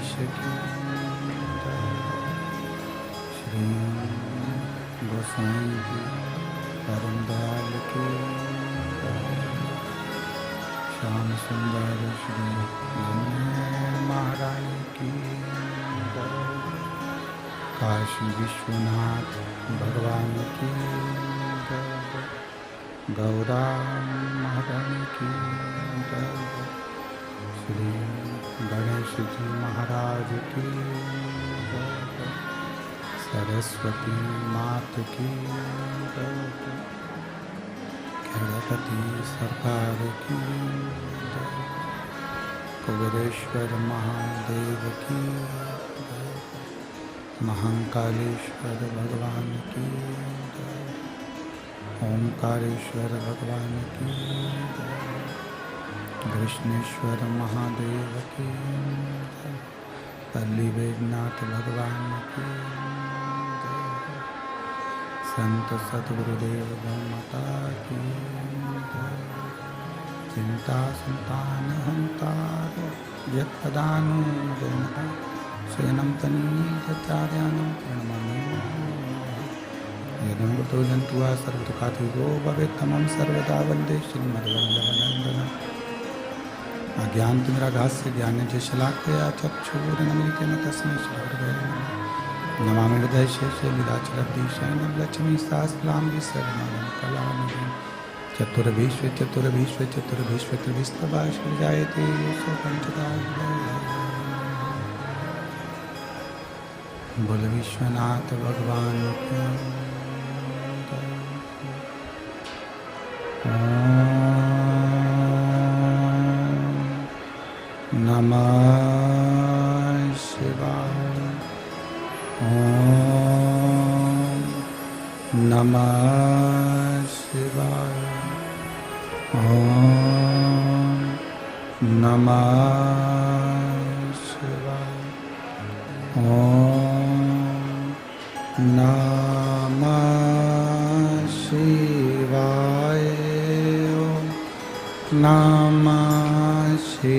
द्वारकाधीश की जय। श्री गोसाई जी परम दयाल की जय। श्याम सुंदर श्री गणेश महाराज की जय। काशी विश्वनाथ भगवान की जय। गौरा महारानी की जय। श्री गणेश जी महाराज की जय। सरस्वती मात की जय। गणपति सरकार की जय। कुबेरेश्वर महादेव की जय। महाकालेश्वर भगवान की जय। ओंकारेश्वर भगवान की जय। कृष्णेश्वर महादेव की जय। पल्ली वैद्यनाथ भगवान की जय। संत सतगुरुदेव ब्रह्मता की जय। चिंता संतान हंतार यत्पदानुजनता शयनं तनीचार्याणां प्रणमामि। यदं वृतो जन्तुः सर्वदुःखातिगो भवेत् तमं सर्वदा वन्दे श्रीमद्वल्लभनन्दनं। अज्ञानतिमिरान्धस्य ज्ञानञ्जनशलाकया चक्षुरुन्मीलितं तस्मै श्रीगुरवे नमः। नमामि हृदयशेषे लीलाचलब्धिशयनं लक्ष्मीसहस्रां शरणं कलानिधिं। चतुर्विश्व त्रिविस्तवाश्वजायते सो पञ्चदा। बोल विश्वनाथ भगवान की नमः शिवाय। ओम नमः शिवाय। ओम नमः शिवाय। ओम नमः शिवाय। नमः शिवाय।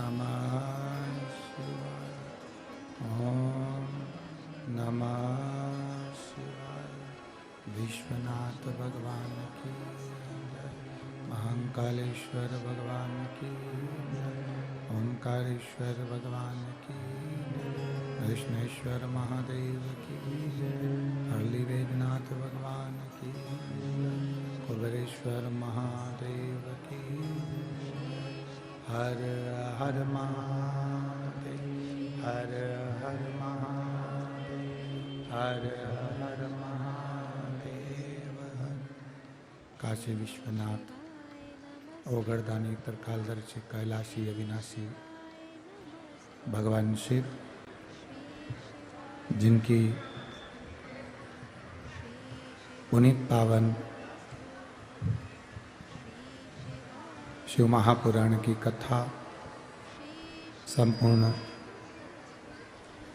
नमः शिवाय। ओम नमः शिवाय। विश्वनाथ भगवान की जय। महाकालेश्वर भगवान की जय। ओंकारेश्वर भगवान की जय। कृष्णेश्वर महादेव की जय। हरली वेदनाथ भगवान की जय। कुबेरेश्वर महादेव की जय। हर हर महादेव, हर हर महादेव, हर हर महादेव। काशी विश्वनाथ, ओगरदानी, त्रिकालदर्शी, कैलाशी, अविनाशी भगवान शिव, जिनकी पुनीत पावन शिव महापुराण की कथा संपूर्ण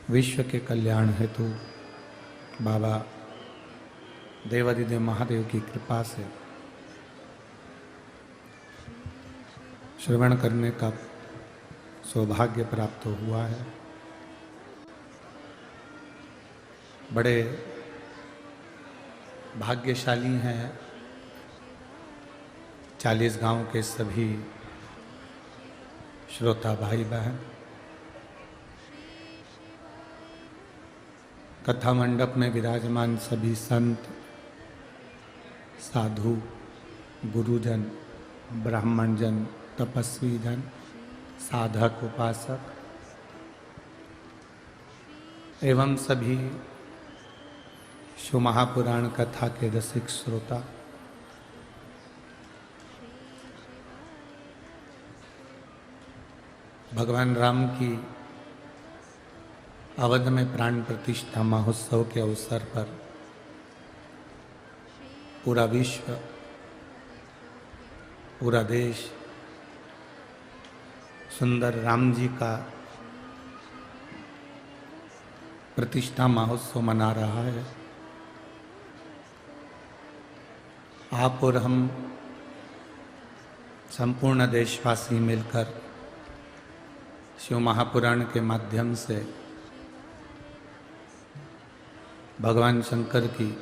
विश्व के कल्याण हेतु बाबा देवादिदेव महादेव की कृपा से श्रवण करने का सौभाग्य प्राप्त हुआ है। बड़े भाग्यशाली हैं 40 गांव के सभी श्रोता भाई बहन। कथा मंडप में विराजमान सभी संत, साधु, गुरुजन, ब्राह्मण जन, तपस्वी जन, साधक, उपासक एवं सभी शिव महापुराण कथा के रसिक श्रोता, भगवान राम की अवध में प्राण प्रतिष्ठा महोत्सव के अवसर पर पूरा विश्व, पूरा देश सुंदर राम जी का प्रतिष्ठा महोत्सव मना रहा है। आप और हम संपूर्ण देशवासी मिलकर शिव महापुराण के माध्यम से भगवान शंकर की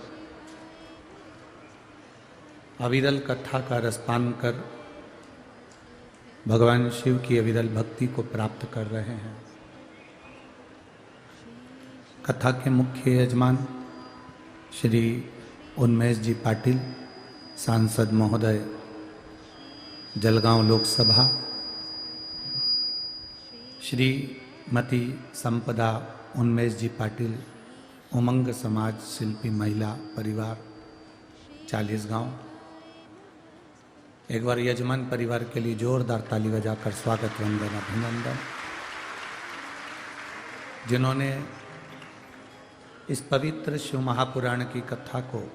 अविरल कथा का रसपान कर भगवान शिव की अविरल भक्ति को प्राप्त कर रहे हैं। कथा के मुख्य यजमान श्री उन्मेष जी पाटिल, सांसद महोदय, जलगांव लोकसभा, श्रीमती संपदा उन्मेष जी पाटिल, उमंग समाज शिल्पी महिला परिवार 40 गांव। एक बार यजमान परिवार के लिए जोरदार ताली बजाकर स्वागत, वंदन, अभिनंदन। जिन्होंने इस पवित्र शिव महापुराण की कथा को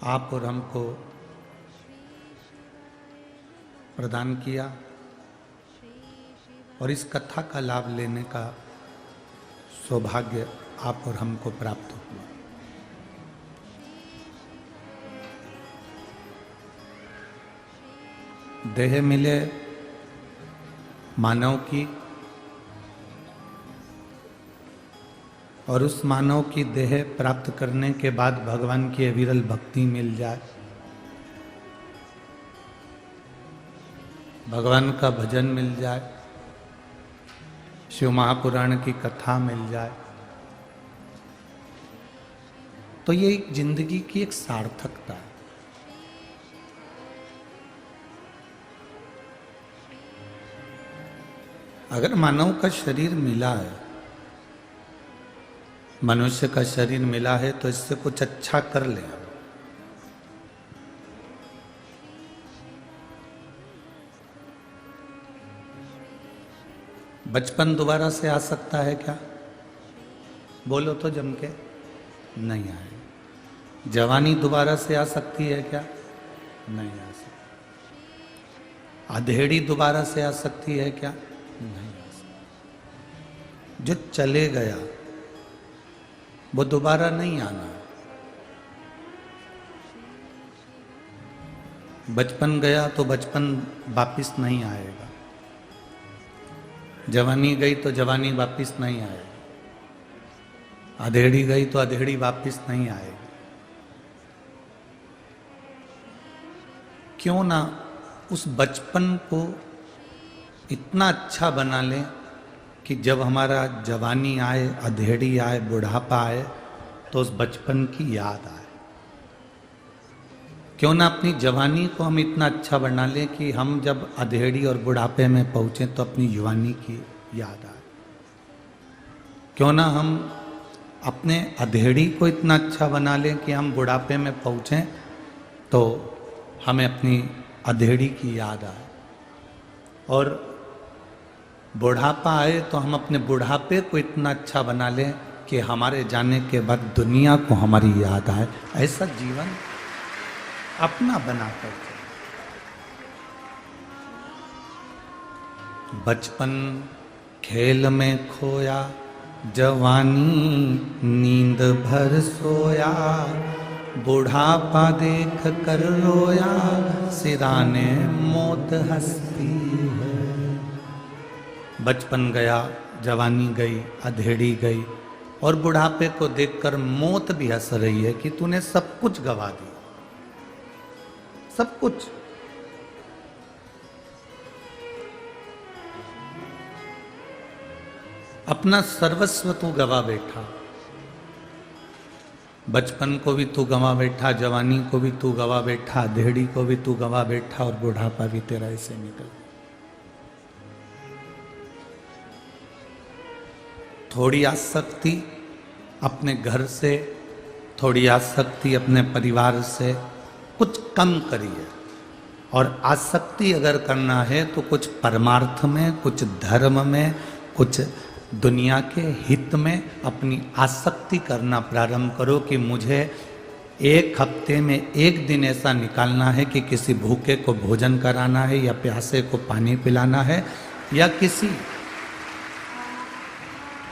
आप और हमको प्रदान किया और इस कथा का लाभ लेने का सौभाग्य आप और हमको प्राप्त हुआ। देह मिले मानव की और उस मानव की देह प्राप्त करने के बाद भगवान की अविरल भक्ति मिल जाए, भगवान का भजन मिल जाए, शिव महापुराण की कथा मिल जाए, तो ये एक जिंदगी की एक सार्थकता है। अगर मानव का शरीर मिला है, मनुष्य का शरीर मिला है, तो इससे कुछ अच्छा कर ले। बचपन दोबारा से आ सकता है क्या? बोलो तो जम के, नहीं आए। जवानी दोबारा से आ सकती है क्या? नहीं आ सकती। अधेड़ी दोबारा से आ सकती है क्या? नहीं आ सकती। जो चले गया वो दोबारा नहीं आना। बचपन गया तो बचपन वापिस नहीं आएगा, जवानी गई तो जवानी वापिस नहीं आएगी, अधेड़ी गई तो अधेड़ी वापिस नहीं आएगी। क्यों ना उस बचपन को इतना अच्छा बना लें कि जब हमारा जवानी आए, अधेड़ी आए, बुढ़ापा आए तो उस बचपन की याद आए। क्यों ना अपनी जवानी को हम इतना अच्छा बना लें कि हम जब अधेड़ी और बुढ़ापे में पहुँचें तो अपनी जवानी की याद आए। क्यों ना हम अपने अधेड़ी को इतना अच्छा बना लें कि हम बुढ़ापे में पहुँचें तो हमें अपनी अधेड़ी की याद आए, और बुढ़ापा आए तो हम अपने बुढ़ापे को इतना अच्छा बना लें कि हमारे जाने के बाद दुनिया को हमारी याद आए। ऐसा जीवन अपना बना कर बचपन खेल में खोया, जवानी नींद भर सोया, बुढ़ापा देख कर रोया, सिराने मौत हंसती है। बचपन गया, जवानी गई, अधेड़ी गई, और बुढ़ापे को देखकर मौत भी हंस रही है कि तूने सब कुछ गवा दिया, सब कुछ। अपना सर्वस्व तू गवा बैठा, बचपन को भी तू गवा बैठा, जवानी को भी तू गवा बैठा, अधेड़ी को भी तू गवा बैठा, और बुढ़ापा भी तेरा ऐसे निकल। थोड़ी आसक्ति अपने घर से, थोड़ी आसक्ति अपने परिवार से कुछ कम करिए, और आसक्ति अगर करना है तो कुछ परमार्थ में, कुछ धर्म में, कुछ दुनिया के हित में अपनी आसक्ति करना प्रारंभ करो कि मुझे एक हफ्ते में एक दिन ऐसा निकालना है कि किसी भूखे को भोजन कराना है, या प्यासे को पानी पिलाना है, या किसी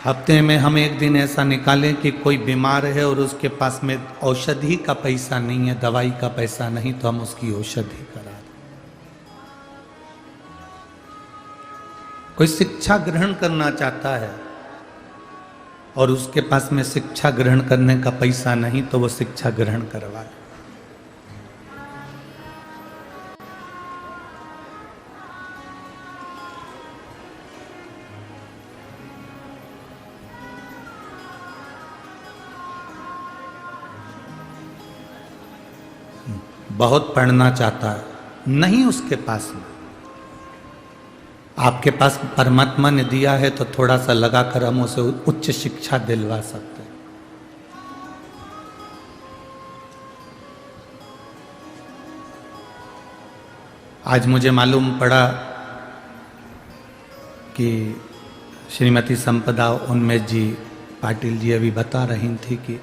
हफ्ते में हम एक दिन ऐसा निकालें कि कोई बीमार है और उसके पास में औषधि का पैसा नहीं है, दवाई का पैसा नहीं, तो हम उसकी औषधि करा दें। कोई शिक्षा ग्रहण करना चाहता है और उसके पास में शिक्षा ग्रहण करने का पैसा नहीं, तो वो शिक्षा ग्रहण करवा दे। बहुत पढ़ना चाहता है, नहीं उसके पास में, आपके पास परमात्मा ने दिया है तो थोड़ा सा लगाकर हम उसे उच्च शिक्षा दिलवा सकते हैं। आज मुझे मालूम पड़ा कि श्रीमती संपदा उन्मेष जी पाटिल जी अभी बता रही थी कि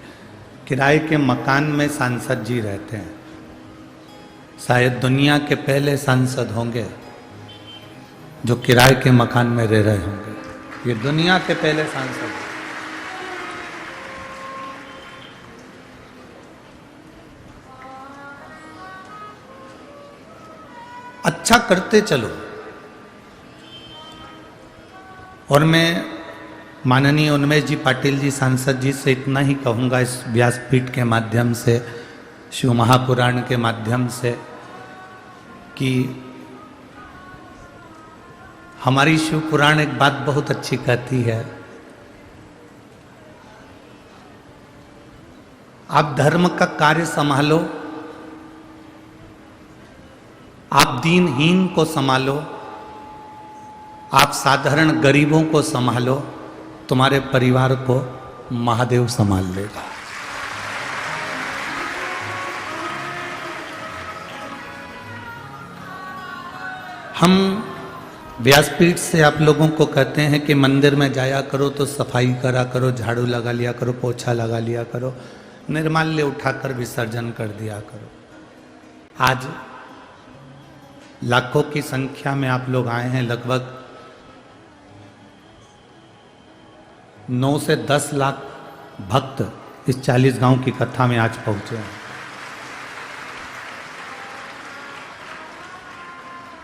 किराए के मकान में सांसद जी रहते हैं। शायद दुनिया के पहले सांसद होंगे जो किराए के मकान में रह रहे होंगे। ये दुनिया के पहले सांसद। अच्छा करते चलो। और मैं माननीय उन्मेष जी पाटिल जी सांसद जी से इतना ही कहूँगा इस व्यासपीठ के माध्यम से, शिव महापुराण के माध्यम से, कि हमारी शिव पुराण एक बात बहुत अच्छी कहती है, आप धर्म का कार्य संभालो, आप दीनहीन को संभालो, आप साधारण गरीबों को संभालो, तुम्हारे परिवार को महादेव संभाल लेगा। हम व्यासपीठ से आप लोगों को कहते हैं कि मंदिर में जाया करो तो सफाई करा करो, झाड़ू लगा लिया करो, पोछा लगा लिया करो, निर्माल्य उठाकर विसर्जन कर दिया करो। आज लाखों की संख्या में आप लोग आए हैं, लगभग 9 से 10 लाख भक्त इस 40 गांव की कथा में आज पहुंचे हैं।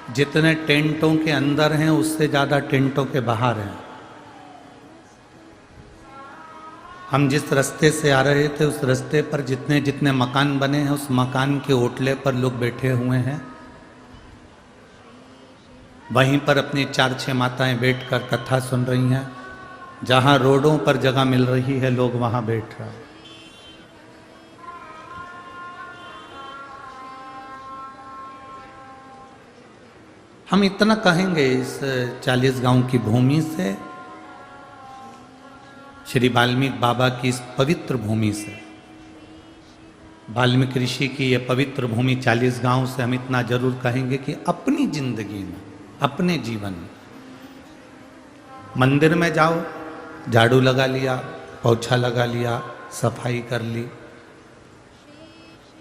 जितने टेंटों के अंदर हैं उससे ज़्यादा टेंटों के बाहर हैं। हम जिस रास्ते से आ रहे थे उस रास्ते पर जितने जितने मकान बने हैं उस मकान के ओटले पर लोग बैठे हुए हैं। वहीं पर अपनी 4-6 माताएं बैठकर कथा सुन रही हैं। जहां रोडों पर जगह मिल रही है लोग वहां बैठ रहे हैं। हम इतना कहेंगे इस 40 गांव की भूमि से, श्री वाल्मीकि बाबा की इस पवित्र भूमि से, वाल्मीकि ऋषि की ये पवित्र भूमि 40 गांव से हम इतना जरूर कहेंगे कि अपनी जिंदगी में, अपने जीवन में, मंदिर में जाओ, झाड़ू लगा लिया, पोछा लगा लिया, सफाई कर ली,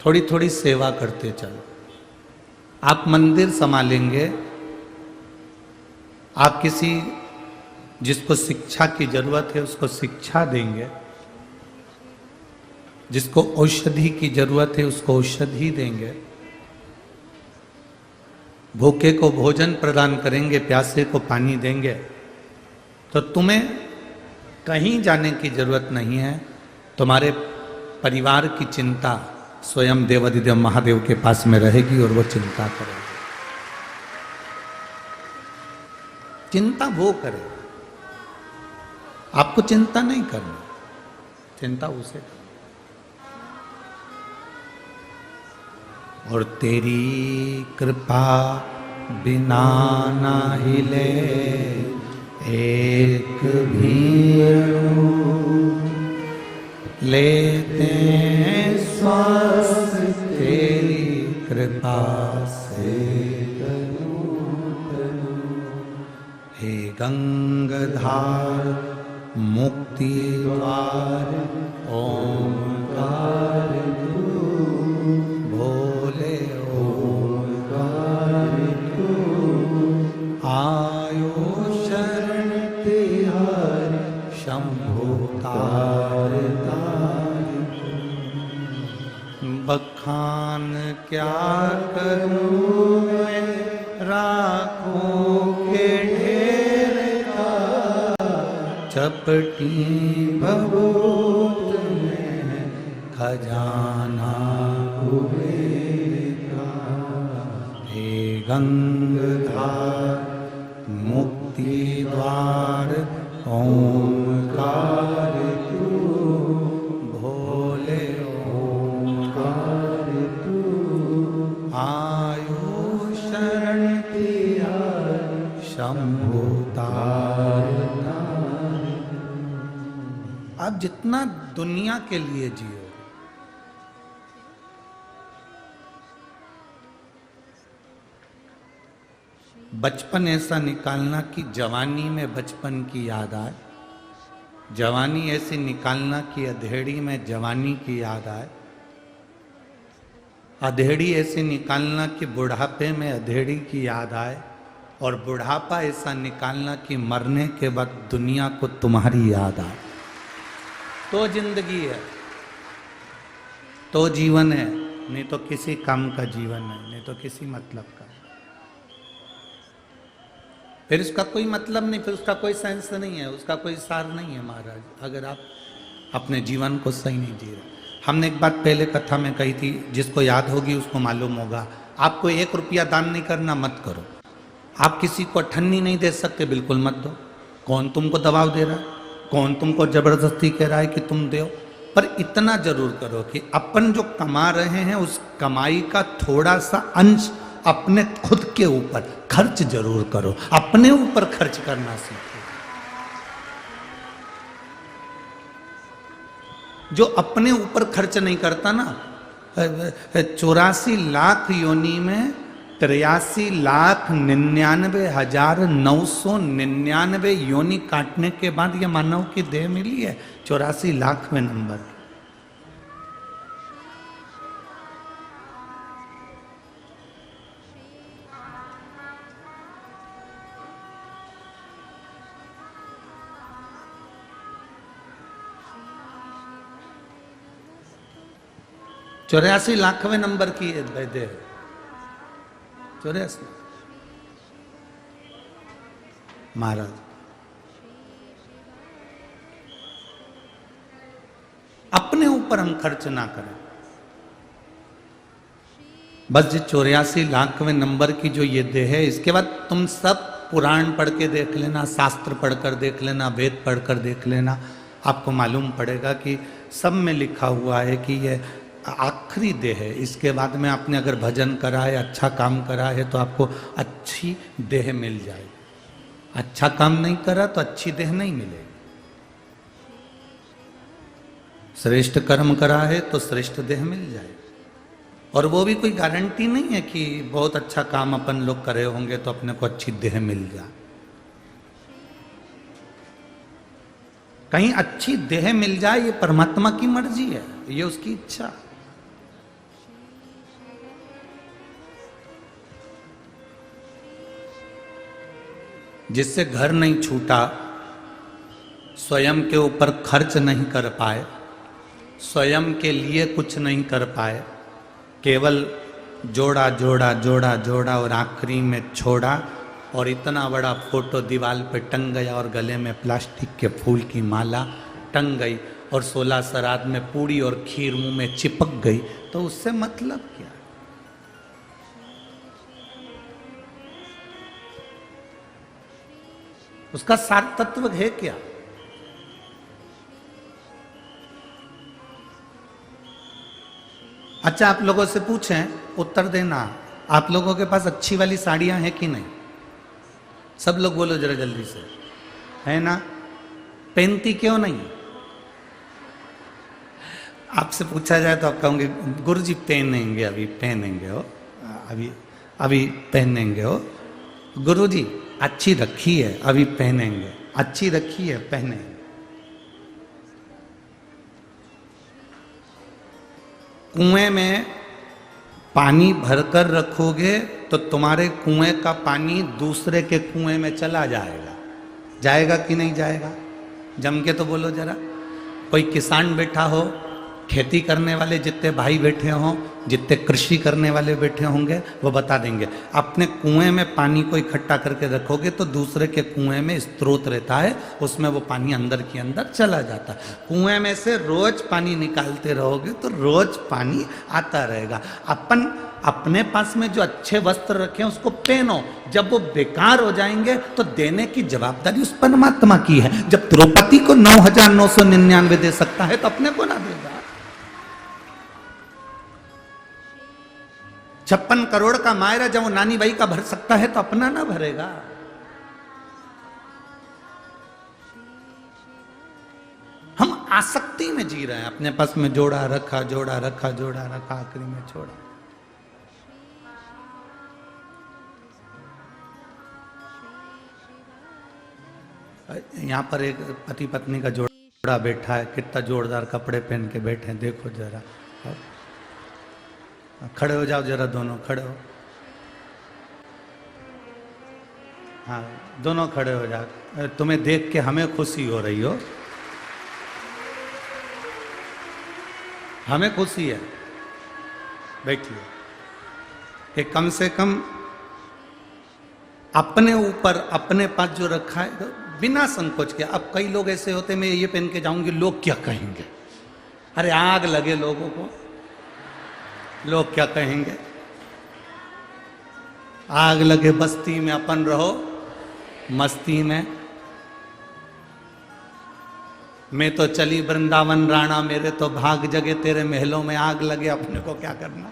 थोड़ी थोड़ी सेवा करते चलो। आप मंदिर संभालेंगे, आप किसी जिसको शिक्षा की जरूरत है उसको शिक्षा देंगे, जिसको औषधि की जरूरत है उसको औषधि देंगे, भूखे को भोजन प्रदान करेंगे, प्यासे को पानी देंगे, तो तुम्हें कहीं जाने की जरूरत नहीं है। तुम्हारे परिवार की चिंता स्वयं देवाधिदेव महादेव के पास में रहेगी और वो चिंता करेगा। चिंता वो करे, आपको चिंता नहीं करनी, चिंता उसे करनी। और तेरी कृपा बिना ना हिले एक भी लेते श्वास तेरी कृपा से। हे गंगाधार मुक्ति द्वार ओंकार तू, भोले ओंकार तू, आयो शरण तिहारी शंभु तार तार। बखान क्या करूं मैं राखों के ढेर का, चपटी भभूत में खजाना कुबेर का। हे गंगाधार मुक्ति द्वार ओंकार तू, भोले ओंकार तू, आयो शरण तिहारी शंभु तार तार। आप जितना दुनिया के लिए जियो, बचपन ऐसा निकालना कि जवानी में बचपन की याद आए, जवानी ऐसी निकालना कि अधेड़ी में जवानी की याद आए, अधेड़ी ऐसी निकालना कि बुढ़ापे में अधेड़ी की याद आए, और बुढ़ापा ऐसा निकालना कि मरने के बाद दुनिया को तुम्हारी याद आए। तो जिंदगी है, तो जीवन है, नहीं तो किसी काम का जीवन है, नहीं तो किसी मतलब का। फिर उसका कोई मतलब नहीं, फिर उसका कोई सेंस नहीं है, उसका कोई सार नहीं है महाराज, अगर आप अपने जीवन को सही नहीं जी रहे। हमने एक बात पहले कथा में कही थी, जिसको याद होगी उसको मालूम होगा। आपको 1 रुपया दान नहीं करना, मत करो। आप किसी को अठन्नी नहीं दे सकते, बिल्कुल मत दो। कौन तुमको दबाव दे रहा है, कौन तुमको जबरदस्ती कह रहा है कि तुम दो। पर इतना जरूर करो कि अपन जो कमा रहे हैं उस कमाई का थोड़ा सा अंश अपने खुद के ऊपर खर्च जरूर करो, अपने ऊपर खर्च करना सीखो। जो अपने ऊपर खर्च नहीं करता ना, 84 लाख योनि में 83,99,999 योनि काटने के बाद ये मानव की देह मिली है 84 लाखवें नंबर। चौरासी लाखवें नंबर की देह, 84। महाराज। अपने ऊपर हम खर्च ना करें। बस ये 84 लाखवें नंबर की जो ये देह है, इसके बाद तुम सब पुराण पढ़ के देख लेना, शास्त्र पढ़कर देख लेना, वेद पढ़कर देख लेना, आपको मालूम पड़ेगा कि सब में लिखा हुआ है कि ये आखिरी देह है। इसके बाद में आपने अगर भजन करा है, अच्छा काम करा है, तो आपको अच्छी देह मिल जाएगी। अच्छा काम नहीं करा तो अच्छी देह नहीं मिलेगी। श्रेष्ठ कर्म करा है तो श्रेष्ठ देह मिल जाएगी। और वो भी कोई गारंटी नहीं है कि बहुत अच्छा काम अपन लोग करे होंगे तो अपने को अच्छी देह मिल जाए। कहीं अच्छी देह मिल जाए, ये परमात्मा की मर्जी है, ये उसकी इच्छा। जिससे घर नहीं छूटा, स्वयं के ऊपर खर्च नहीं कर पाए, स्वयं के लिए कुछ नहीं कर पाए, केवल जोड़ा जोड़ा जोड़ा जोड़ा और आखिरी में छोड़ा, और इतना बड़ा फोटो दीवार पे टंग गया, और गले में प्लास्टिक के फूल की माला टंग गई, और 16 श्राद्ध में पूड़ी और खीर मुंह में चिपक गई, तो उससे मतलब क्या? उसका सार तत्व है क्या? अच्छा, आप लोगों से पूछें, उत्तर देना, आप लोगों के पास अच्छी वाली साड़ियां हैं कि नहीं? सब लोग बोलो जरा जल्दी से, है ना? पहनती क्यों नहीं? आपसे पूछा जाए तो आप कहोगे गुरुजी पहनेंगे, अभी पहनेंगे हो, अभी पहनेंगे हो। गुरुजी अच्छी रखी है, अभी पहनेंगे, अच्छी रखी है, पहनेंगे। कुएं में पानी भरकर रखोगे तो तुम्हारे कुएं का पानी दूसरे के कुएं में चला जाएगा। जाएगा कि नहीं जाएगा? जम के तो बोलो जरा। कोई किसान बैठा हो, खेती करने वाले जितने भाई बैठे हों, जितने कृषि करने वाले बैठे होंगे, वो बता देंगे। अपने कुएं में पानी को इकट्ठा करके रखोगे तो दूसरे के कुएं में स्रोत रहता है, उसमें वो पानी अंदर के अंदर चला जाता है। कुएं में से रोज पानी निकालते रहोगे तो रोज पानी आता रहेगा। अपन अपने पास में जो अच्छे वस्त्र रखे हैं उसको पहनो, जब वो बेकार हो जाएंगे तो देने की जवाबदारी उस परमात्मा की है। जब द्रौपदी को 9,999 दे सकता है तो अपने को ना देगा? 56 करोड़ का मायरा जब वो नानी भाई का भर सकता है तो अपना ना भरेगा? हम आसक्ति में जी रहे हैं, अपने पास में जोड़ा रखा, जोड़ा रखा, जोड़ा रखा, आखिरी में छोड़ा। यहां पर एक पति पत्नी का जोड़ा बैठा है, कितना जोरदार कपड़े पहन के बैठे हैं, देखो जरा। खड़े हो जाओ जरा, दोनों खड़े हो। हाँ, दोनों खड़े हो जाओ। तुम्हें देख के हमें खुशी हो रही हो, हमें खुशी है। बैठिए कि कम से कम अपने ऊपर, अपने पास जो रखा है, तो बिना संकोच के। अब कई लोग ऐसे होते, मैं ये पहन के जाऊंगी, लोग क्या कहेंगे? अरे आग लगे लोगों को, लोग क्या कहेंगे? आग लगे बस्ती में, अपन रहो मस्ती में। मैं तो चली वृंदावन राणा, मेरे तो भाग जगे, तेरे महलों में आग लगे, अपने को क्या करना?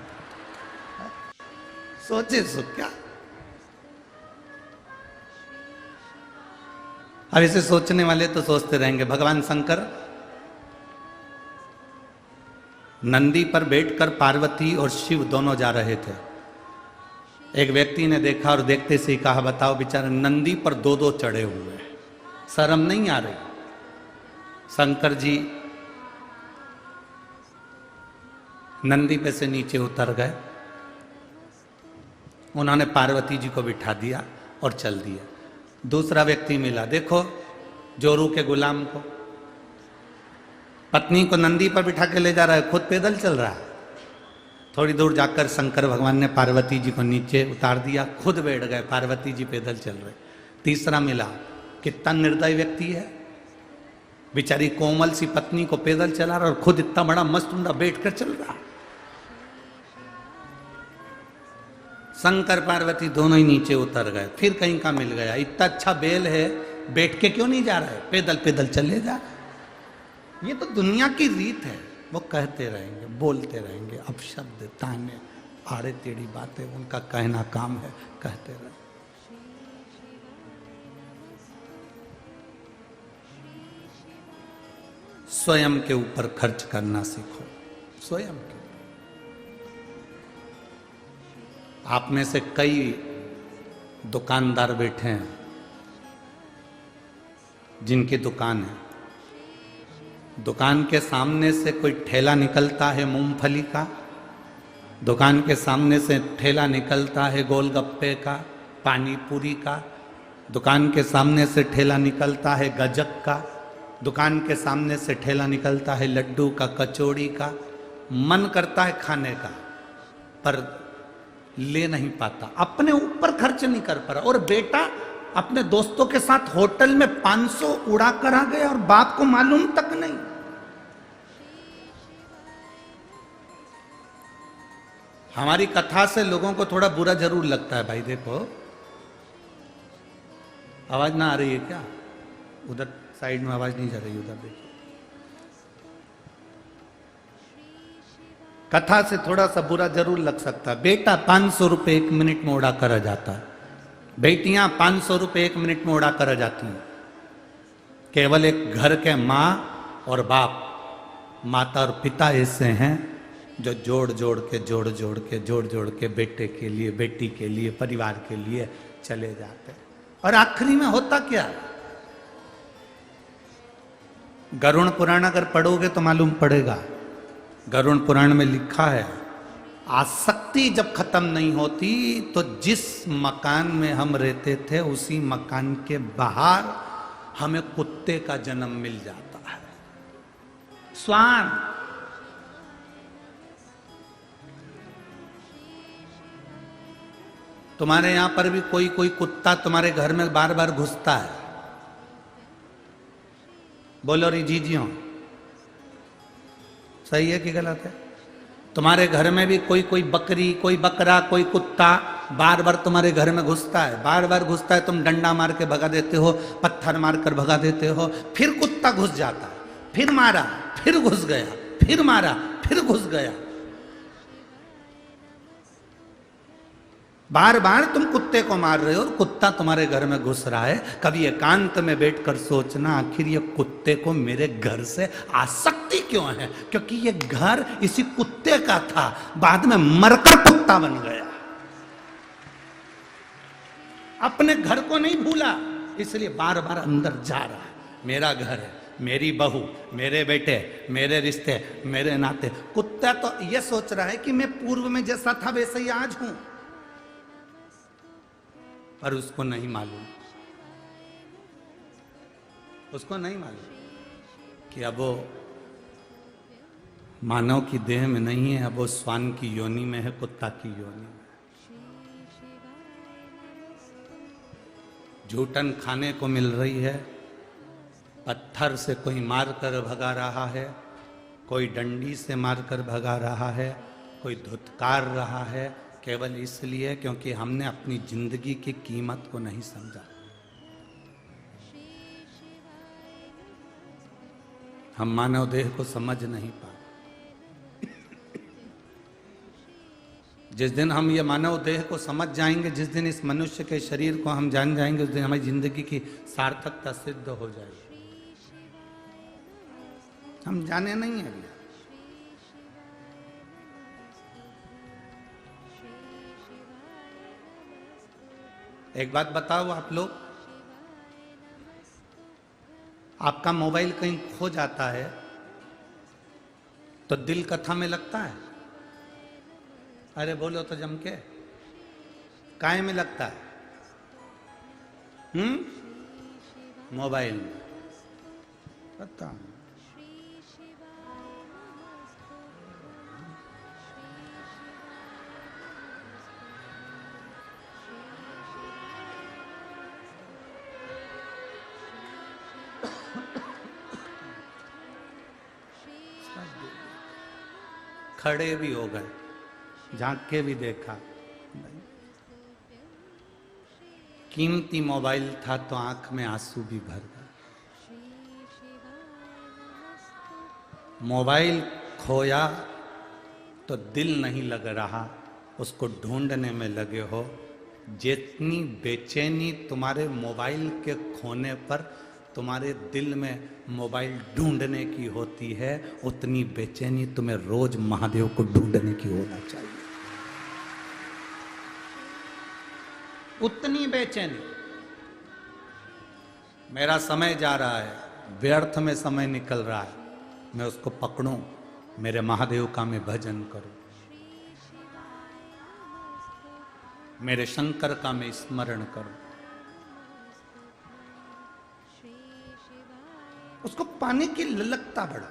सोचे सो क्या? अब इसे सोचने वाले तो सोचते रहेंगे। भगवान शंकर नंदी पर बैठकर पार्वती और शिव दोनों जा रहे थे। एक व्यक्ति ने देखा और देखते से ही कहा, बताओ बेचारे नंदी पर दो दो चढ़े हुए हैं, शर्म नहीं आ रही? शंकर जी नंदी पे से नीचे उतर गए, उन्होंने पार्वती जी को बिठा दिया और चल दिया। दूसरा व्यक्ति मिला, देखो जोरू के गुलाम को, पत्नी को नंदी पर बिठा के ले जा रहा है, खुद पैदल चल रहा है। थोड़ी दूर जाकर शंकर भगवान ने पार्वती जी को नीचे उतार दिया, खुद बैठ गए, पार्वती जी पैदल चल रहे। तीसरा मिला, कितना निर्दयी व्यक्ति है, बेचारी कोमल सी पत्नी को पैदल चला रहा और खुद इतना बड़ा मस्त उंडा बैठ कर चल रहा। शंकर पार्वती दोनों ही नीचे उतर गए, फिर कहीं का मिल गया, इतना अच्छा बैल है, बैठ के क्यों नहीं जा रहा है, पैदल पैदल चले जा। ये तो दुनिया की रीत है, वो कहते रहेंगे, बोलते रहेंगे, अपशब्द, ताने, आड़े टेढ़ी बातें, उनका कहना काम है, कहते रहे। स्वयं के ऊपर खर्च करना सीखो, स्वयं के। आप में से कई दुकानदार बैठे हैं जिनकी दुकान है, दुकान के सामने से कोई ठेला निकलता है मूंगफली का, दुकान के सामने से ठेला निकलता है गोलगप्पे का, पानी पूरी का, दुकान के सामने से ठेला निकलता है गजक का, दुकान के सामने से ठेला निकलता है लड्डू का, कचौड़ी का। मन करता है खाने का पर ले नहीं पाता, अपने ऊपर खर्च नहीं कर पा रहा। और बेटा अपने दोस्तों के साथ होटल में 500 उड़ा कर आ गया और बाप को मालूम तक नहीं। हमारी कथा से लोगों को थोड़ा बुरा जरूर लगता है भाई। देखो आवाज ना आ रही है क्या? उधर साइड में आवाज नहीं जा रही, उधर देखो। कथा से थोड़ा सा बुरा जरूर लग सकता है। बेटा 500 रुपए 1 मिनट में उड़ा कर आ जाता है, बेटियां 500 रुपए 1 मिनट में उड़ा कर आ जाती हैं। केवल एक घर के माँ और बाप, माता और पिता ऐसे हैं जो जोड़ जोड़ के बेटे के लिए, बेटी के लिए, परिवार के लिए चले जाते हैं। और आखिरी में होता क्या? गरुड़ पुराण अगर पढ़ोगे तो मालूम पड़ेगा। गरुड़ पुराण में लिखा है, आसक्ति जब खत्म नहीं होती तो जिस मकान में हम रहते थे उसी मकान के बाहर हमें कुत्ते का जन्म मिल जाता है। स्वान। तुम्हारे यहां पर भी कोई कोई कुत्ता तुम्हारे घर में बार बार घुसता है। बोलो री जीजियों, सही है कि गलत है? तुम्हारे घर में भी कोई कोई बकरी, कोई बकरा, कोई कुत्ता बार बार तुम्हारे घर में घुसता है, बार बार घुसता है। तुम डंडा मार के भगा देते हो, पत्थर मार कर भगा देते हो, फिर कुत्ता घुस जाता है, फिर मारा, फिर घुस गया, फिर मारा, फिर घुस गया। बार बार तुम कुत्ते को मार रहे हो और कुत्ता तुम्हारे घर में घुस रहा है। कभी एकांत में बैठकर सोचना, आखिर ये कुत्ते को मेरे घर से आसक्ति क्यों है? क्योंकि ये घर इसी कुत्ते का था, बाद में मरकर कुत्ता बन गया। अपने घर को नहीं भूला, इसलिए बार बार अंदर जा रहा है। मेरा घर है, मेरी बहू, मेरे बेटे, मेरे रिश्ते, मेरे नाते। कुत्ता तो यह सोच रहा है कि मैं पूर्व में जैसा था वैसे ही आज हूं, पर उसको नहीं मालूम, उसको नहीं मालूम कि अब वो मानव की देह में नहीं है, अब वो श्वान की योनि में है, कुत्ता की योनि में। जूठन खाने को मिल रही है, पत्थर से कोई मार कर भगा रहा है, कोई डंडी से मार कर भगा रहा है, कोई धुतकार रहा है, केवल इसलिए क्योंकि हमने अपनी जिंदगी की कीमत को नहीं समझा। हम मानव देह को समझ नहीं पाए। जिस दिन हम ये मानव देह को समझ जाएंगे, जिस दिन इस मनुष्य के शरीर को हम जान जाएंगे, उस दिन हमारी जिंदगी की सार्थकता सिद्ध हो जाएगी। हम जाने नहीं है अभी। एक बात बताओ आप लोग, आपका मोबाइल कहीं खो जाता है तो दिल कथा में लगता है? अरे बोलो तो जम के, काय में लगता है? मोबाइल में। पता नहीं। खड़े भी हो गए, झांक के भी देखा, कीमती मोबाइल था तो आंख में आंसू भी भर गए। मोबाइल खोया तो दिल नहीं लग रहा, उसको ढूंढने में लगे हो। जितनी बेचैनी तुम्हारे मोबाइल के खोने पर तुम्हारे दिल में मोबाइल ढूंढने की होती है, उतनी बेचैनी तुम्हें रोज महादेव को ढूंढने की होना चाहिए। उतनी बेचैनी। मेरा समय जा रहा है, व्यर्थ में समय निकल रहा है, मैं उसको पकड़ूं, मेरे महादेव का मैं भजन करूं, मेरे शंकर का मैं स्मरण करूं, उसको पाने की ललकता बढ़ा,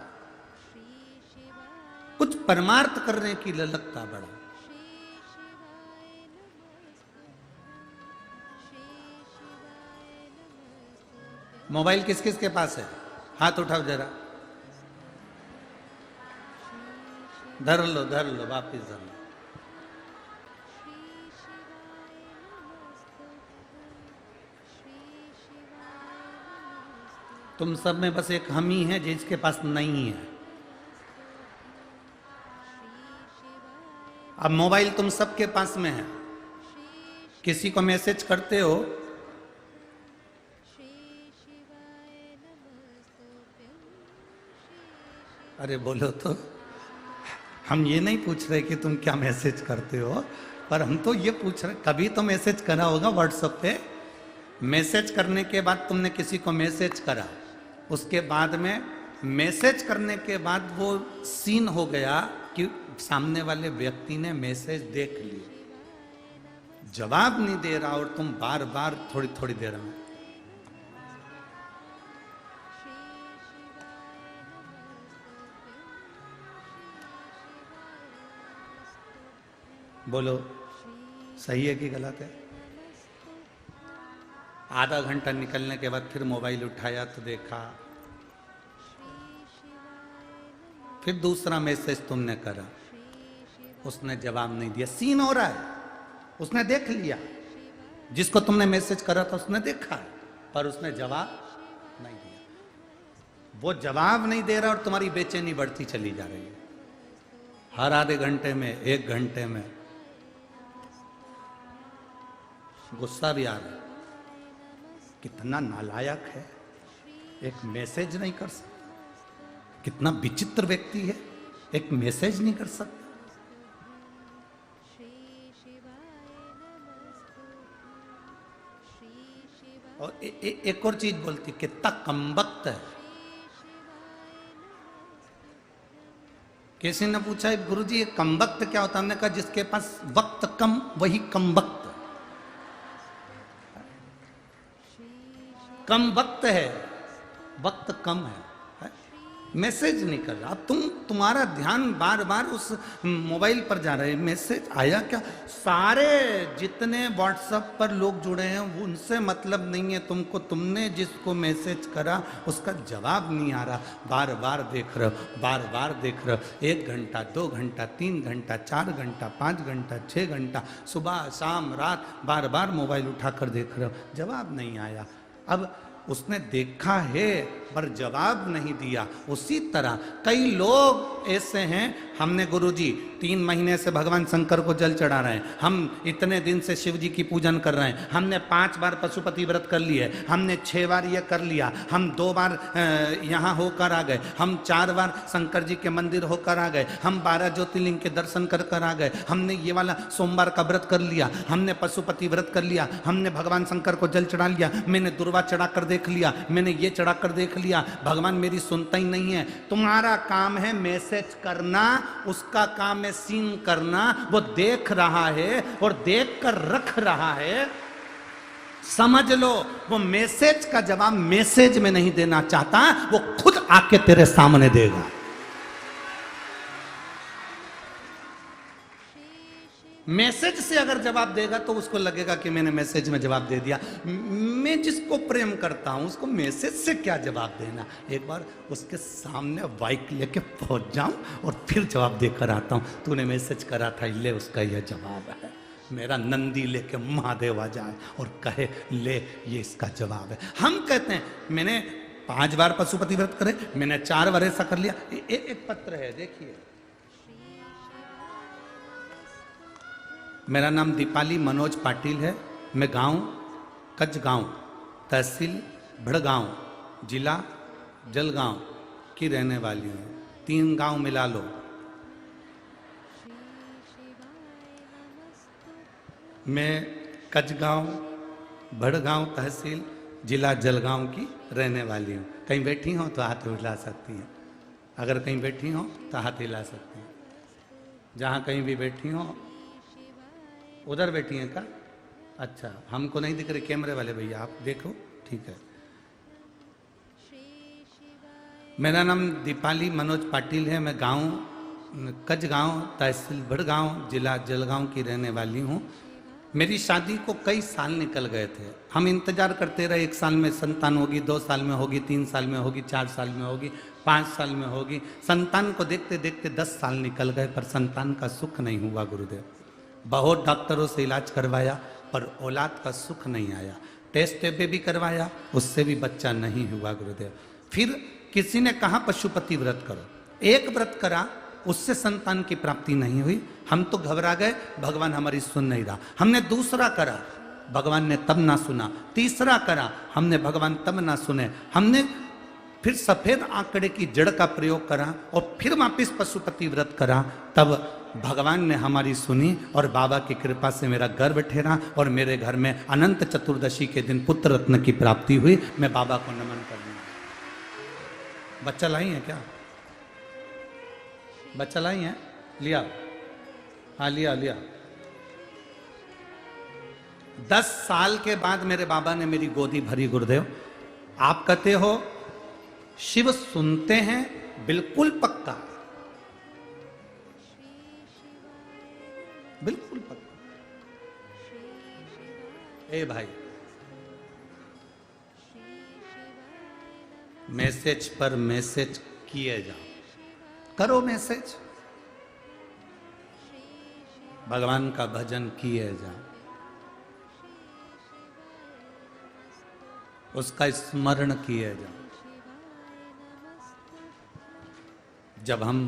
कुछ परमार्थ करने की ललकता बढ़ा। मोबाइल किस किस के पास है? हाथ उठाओ जरा। धर लो वापिस धर लो। तुम सब में बस एक हम ही हैं जिसके पास नहीं है। अब मोबाइल तुम सबके पास में है, किसी को मैसेज करते हो, अरे बोलो तो। हम ये नहीं पूछ रहे कि तुम क्या मैसेज करते हो, पर हम तो ये पूछ रहे, कभी तो मैसेज करा होगा व्हाट्सएप पे। मैसेज करने के बाद तुमने किसी को मैसेज करा, उसके बाद में मैसेज करने के बाद वो सीन हो गया कि सामने वाले व्यक्ति ने मैसेज देख लिया, जवाब नहीं दे रहा, और तुम बार बार थोड़ी थोड़ी देर में बोलो सही है कि गलत है? आधा घंटा निकलने के बाद फिर मोबाइल उठाया तो देखा, फिर दूसरा मैसेज तुमने करा, उसने जवाब नहीं दिया। सीन हो रहा है, उसने देख लिया, जिसको तुमने मैसेज करा था उसने देखा, पर उसने जवाब नहीं दिया। वो जवाब नहीं दे रहा और तुम्हारी बेचैनी बढ़ती चली जा रही है। हर आधे घंटे में, एक घंटे में गुस्सा भी आ रहा है, कितना नालायक है, एक मैसेज नहीं कर सकता। कितना विचित्र व्यक्ति है, एक मैसेज नहीं कर सकता। और एक और चीज बोलती, कितना कमबख्त है। किसी ने पूछा गुरुजी ये कमबख्त क्या होता है? हमने कहा जिसके पास वक्त कम वही कमबख्त। कम वक्त है, वक्त कम है, मैसेज नहीं कर रहा। अब तुम्हारा ध्यान बार बार उस मोबाइल पर जा रहा है, मैसेज आया क्या? सारे जितने व्हाट्सएप पर लोग जुड़े हैं उनसे मतलब नहीं है तुमको, तुमने जिसको मैसेज करा उसका जवाब नहीं आ रहा, बार बार देख रहे हो, बार बार देख रहे हो। 1 घंटा, 2 घंटा, 3 घंटा, 4 घंटा, 5 घंटा, 6 घंटा, सुबह शाम रात बार बार मोबाइल उठाकर देख रहे हो, जवाब नहीं आया। अब उसने देखा है पर जवाब नहीं दिया। उसी तरह कई लोग ऐसे हैं, हमने गुरुजी 3 महीने से भगवान शंकर को जल चढ़ा रहे हैं, हम इतने दिन से शिव जी की पूजन कर रहे हैं, हमने 5 बार पशुपति व्रत कर लिए, हमने 6 बार ये कर लिया, हम 2 बार यहाँ होकर आ गए, हम 4 बार शंकर जी के मंदिर होकर आ गए, हम 12 ज्योतिर्लिंग के दर्शन कर कर आ गए, हमने ये वाला सोमवार का व्रत कर लिया, हमने पशुपति व्रत कर लिया, हमने भगवान शंकर को जल चढ़ा लिया, मैंने दुर्वा चढ़ा कर देख लिया, मैंने ये चढ़ा कर देख लिया, भगवान मेरी सुनता ही नहीं है। तुम्हारा काम है मैसेज करना, उसका काम है सीन करना। वो देख रहा है और देख कर रख रहा है, समझ लो वो मैसेज का जवाब मैसेज में नहीं देना चाहता, वो खुद आके तेरे सामने देगा। मैसेज से अगर जवाब देगा तो उसको लगेगा कि मैंने मैसेज में जवाब दे दिया। मैं जिसको प्रेम करता हूं उसको मैसेज से क्या जवाब देना। एक बार उसके सामने बाइक लेके पहुंच जाऊं और फिर जवाब देकर आता हूं, तूने मैसेज करा था, ले उसका यह जवाब है। मेरा नंदी लेके महादेव आ जाए और कहे ले ये इसका जवाब है। हम कहते हैं मैंने 5 बार पशुपति व्रत करे, मैंने 4 बार ऐसा कर लिया। एक पत्र है देखिए, मेरा नाम दीपाली मनोज पाटिल है, मैं गांव कचगांव, तहसील भड़गांव, जिला जलगांव की रहने वाली हूँ। 3 गांव मिला लो। मैं कचगांव भड़गांव तहसील जिला जलगांव की रहने वाली हूँ। कहीं बैठी हो तो हाथ हिला सकती हैं, अगर कहीं बैठी हो तो हाथ हिला सकती हैं। जहाँ कहीं भी बैठी हो, उधर बैठी हैं क्या? अच्छा, हमको नहीं दिख रहे कैमरे वाले भैया, आप देखो, ठीक है। मेरा नाम दीपाली मनोज पाटिल है, मैं गांव कचगांव तहसील भड़गांव जिला जलगांव की रहने वाली हूँ। मेरी शादी को कई साल निकल गए थे, हम इंतजार करते रहे, 1 साल में संतान होगी, 2 साल में होगी, 3 साल में होगी, 4 साल में होगी, 5 साल में होगी। संतान को देखते देखते 10 साल निकल गए, पर संतान का सुख नहीं हुआ गुरुदेव। बहुत डॉक्टरों से इलाज करवाया पर औलाद का सुख नहीं आया। टेस्ट भी करवाया, उससे भी बच्चा नहीं हुआ गुरुदेव। फिर किसी ने कहा पशुपति व्रत करो, एक व्रत करा, उससे संतान की प्राप्ति नहीं हुई। हम तो घबरा गए, भगवान हमारी सुन नहीं रहा। हमने दूसरा करा, भगवान ने तब ना सुना। तीसरा करा, हमने भगवान तब ना सुने। हमने फिर सफेद आंकड़े की जड़ का प्रयोग करा और फिर वापिस पशुपति व्रत करा, तब भगवान ने हमारी सुनी और बाबा की कृपा से मेरा गर्भ ठहरा और मेरे घर में अनंत चतुर्दशी के दिन पुत्र रत्न की प्राप्ति हुई। मैं बाबा को नमन करना। बच्चा लाई है क्या? बच्चा लाई है? लिया? हाँ लिया लिया। 10 साल के बाद मेरे बाबा ने मेरी गोदी भरी गुरुदेव। आप कहते हो शिव सुनते हैं, बिल्कुल पक्का, बिल्कुल पक्का। ए भाई, मैसेज पर मैसेज किए जाओ, करो मैसेज, भगवान का भजन किए जाओ, उसका स्मरण किए जाओ। जब हम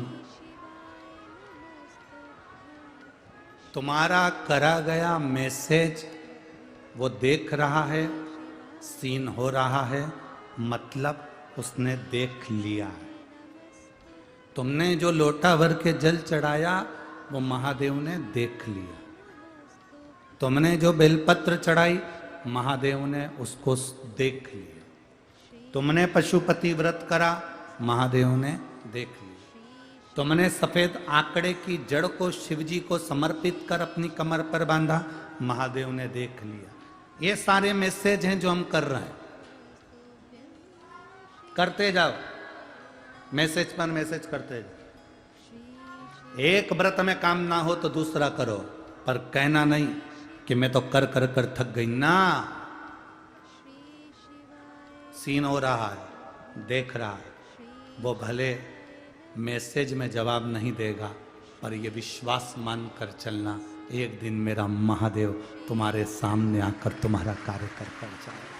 तुम्हारा करा गया मैसेज वो देख रहा है, सीन हो रहा है, मतलब उसने देख लिया है। तुमने जो लोटा भर के जल चढ़ाया वो महादेव ने देख लिया। तुमने जो बेलपत्र चढ़ाई महादेव ने उसको देख लिया। तुमने पशुपति व्रत करा महादेव ने देख लिया। तुमने सफेद आंकड़े की जड़ को शिवजी को समर्पित कर अपनी कमर पर बांधा, महादेव ने देख लिया। ये सारे मैसेज हैं जो हम कर रहे हैं। करते जाओ, मैसेज पर मैसेज करते जाओ। एक व्रत में काम ना हो तो दूसरा करो, पर कहना नहीं कि मैं तो कर कर कर थक गई ना। सीन हो रहा है, देख रहा है, वो भले मैसेज में जवाब नहीं देगा, पर ये विश्वास मानकर चलना, एक दिन मेरा महादेव तुम्हारे सामने आकर तुम्हारा कार्य कर जाएगा।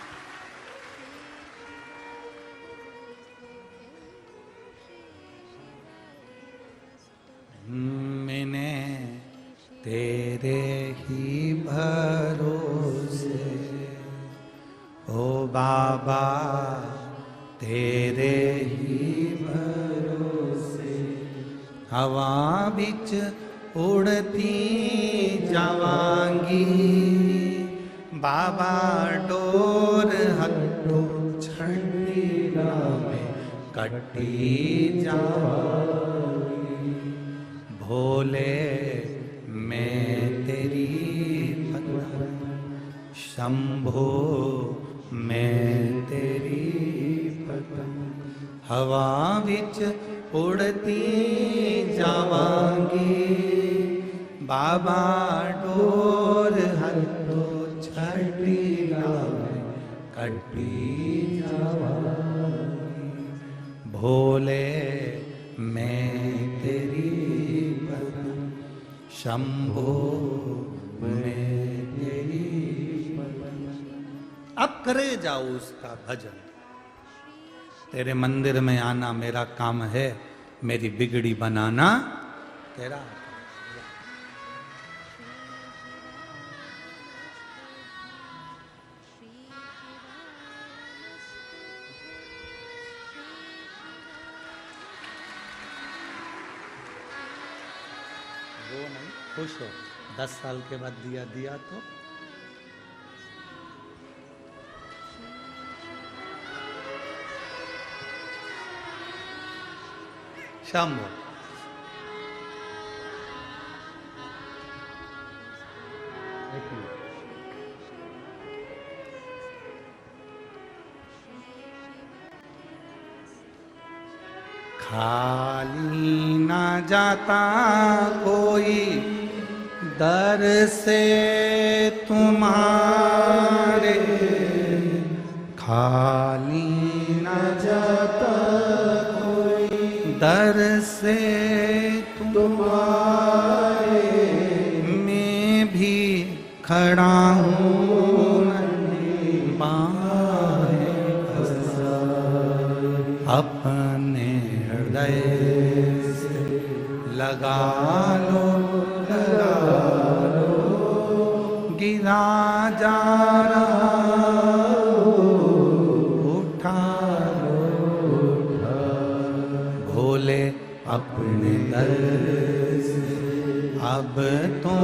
मैंने तेरे ही भरोसे ओ बाबा, तेरे ही भरोसे हवा बिच उड़ती जावांगी, बाबा डोर हथों छंडी में कटी जावांगी। भोले मैं तेरी भक्त, शंभो मैं तेरी भक्त, हवा बिच उड़ती जावांगी, बाबा डोर हतो छठी लावे कटी जावागी। भोले मैं तेरी भक्ति, शंभो मैं तेरी भक्ति। अब करे जाओ उसका भजन। तेरे मंदिर में आना मेरा काम है, मेरी बिगड़ी बनाना तेरा। वो नहीं, खुश हो। 10 साल के बाद दिया दिया तो शंभो। खाली ना जाता कोई दर से तुम्हारे, खाली ना जाता कोई दर से तुम्हारे। मैं भी खड़ा हूँ अपने हृदय से लगा लो, गिरा जा रहा उठा लो, भोले अपने दर से अब तो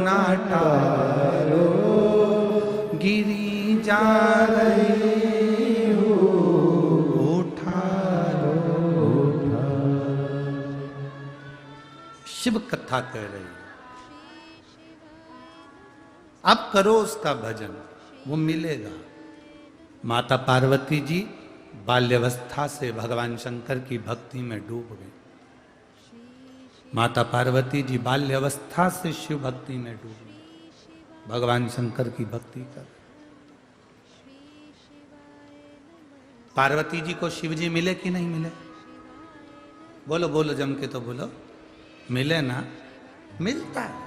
ना टालो, गिरी जा रही शिव कथा कह रही है। अब करो उसका भजन, वो मिलेगा। माता पार्वती जी बाल्यावस्था से भगवान शंकर की भक्ति में डूब गई। माता पार्वती जी बाल्यावस्था से शिव भक्ति में डूब गई, भगवान शंकर की भक्ति कर। पार्वती जी को शिव जी मिले कि नहीं मिले? बोलो बोलो, जम के तो बोलो। मिले ना? मिलता है।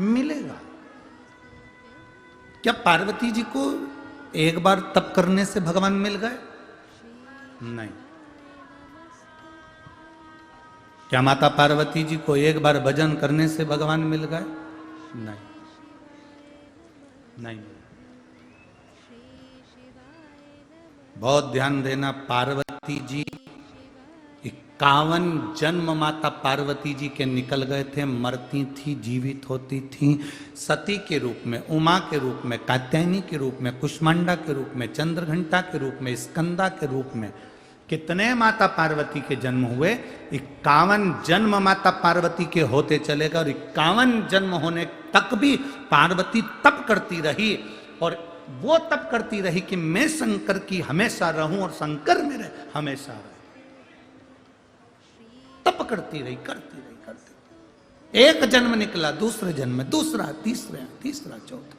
मिलेगा। क्या पार्वती जी को एक बार तप करने से भगवान मिल गए? नहीं। क्या माता पार्वती जी को एक बार भजन करने से भगवान मिल गए? नहीं, नहीं। बहुत ध्यान देना, पार्वती जी 51 जन्म माता पार्वती जी के निकल गए थे। मरती थी, जीवित होती थी, सती के रूप में, उमा के रूप में, कात्यायनी के रूप में, कुष्मांडा के रूप में, चंद्रघंटा के रूप में, स्कंदा के रूप में। कितने माता पार्वती के जन्म हुए? 51 जन्म माता पार्वती के होते चले गए। और 51 जन्म होने तक भी पार्वती तप करती रही, और वो तप करती रही कि मैं शंकर की हमेशा रहूं और शंकर मेरे हमेशा रहे। तप करती रही, करती रही, करती रही। एक जन्म निकला, दूसरे जन्म में दूसरा, तीसरा, चौथा।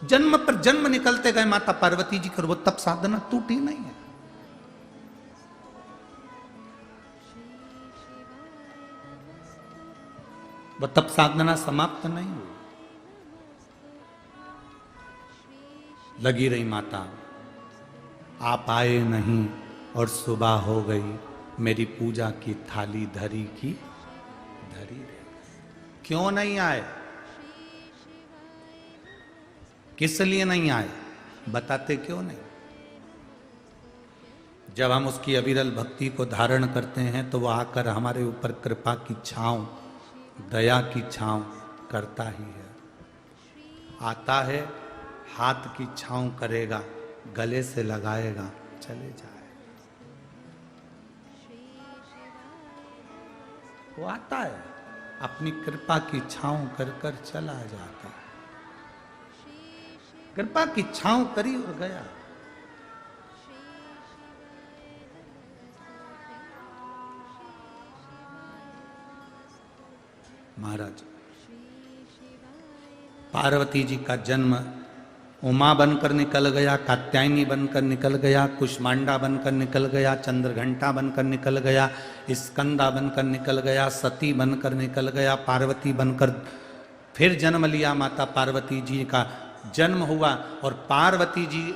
जन्म पर जन्म निकलते गए माता पार्वती जी की, वो तप साधना टूटी नहीं है। वो तप साधना समाप्त नहीं हुई। लगी रही माता। आप आए नहीं और सुबह हो गई, मेरी पूजा की थाली धरी की धरी रह। क्यों नहीं आए? किस लिए नहीं आए? बताते क्यों नहीं? जब हम उसकी अविरल भक्ति को धारण करते हैं तो वो आकर हमारे ऊपर कृपा की छांव, दया की छांव करता ही है। आता है, हाथ की छांव करेगा, गले से लगाएगा, चले जाए। वो आता है, अपनी कृपा की छांव कर कर चला जाता है। कृपा की छांव करी और गया। महाराज। पार्वती जी का जन्म उमा बनकर निकल गया, कात्यायनी बनकर निकल गया, कुष्मांडा बनकर निकल गया, चंद्रघंटा बनकर निकल गया, स्कंदा बनकर निकल गया, सती बनकर निकल गया, पार्वती बनकर फिर जन्म लिया। माता पार्वती जी का जन्म हुआ और पार्वती जी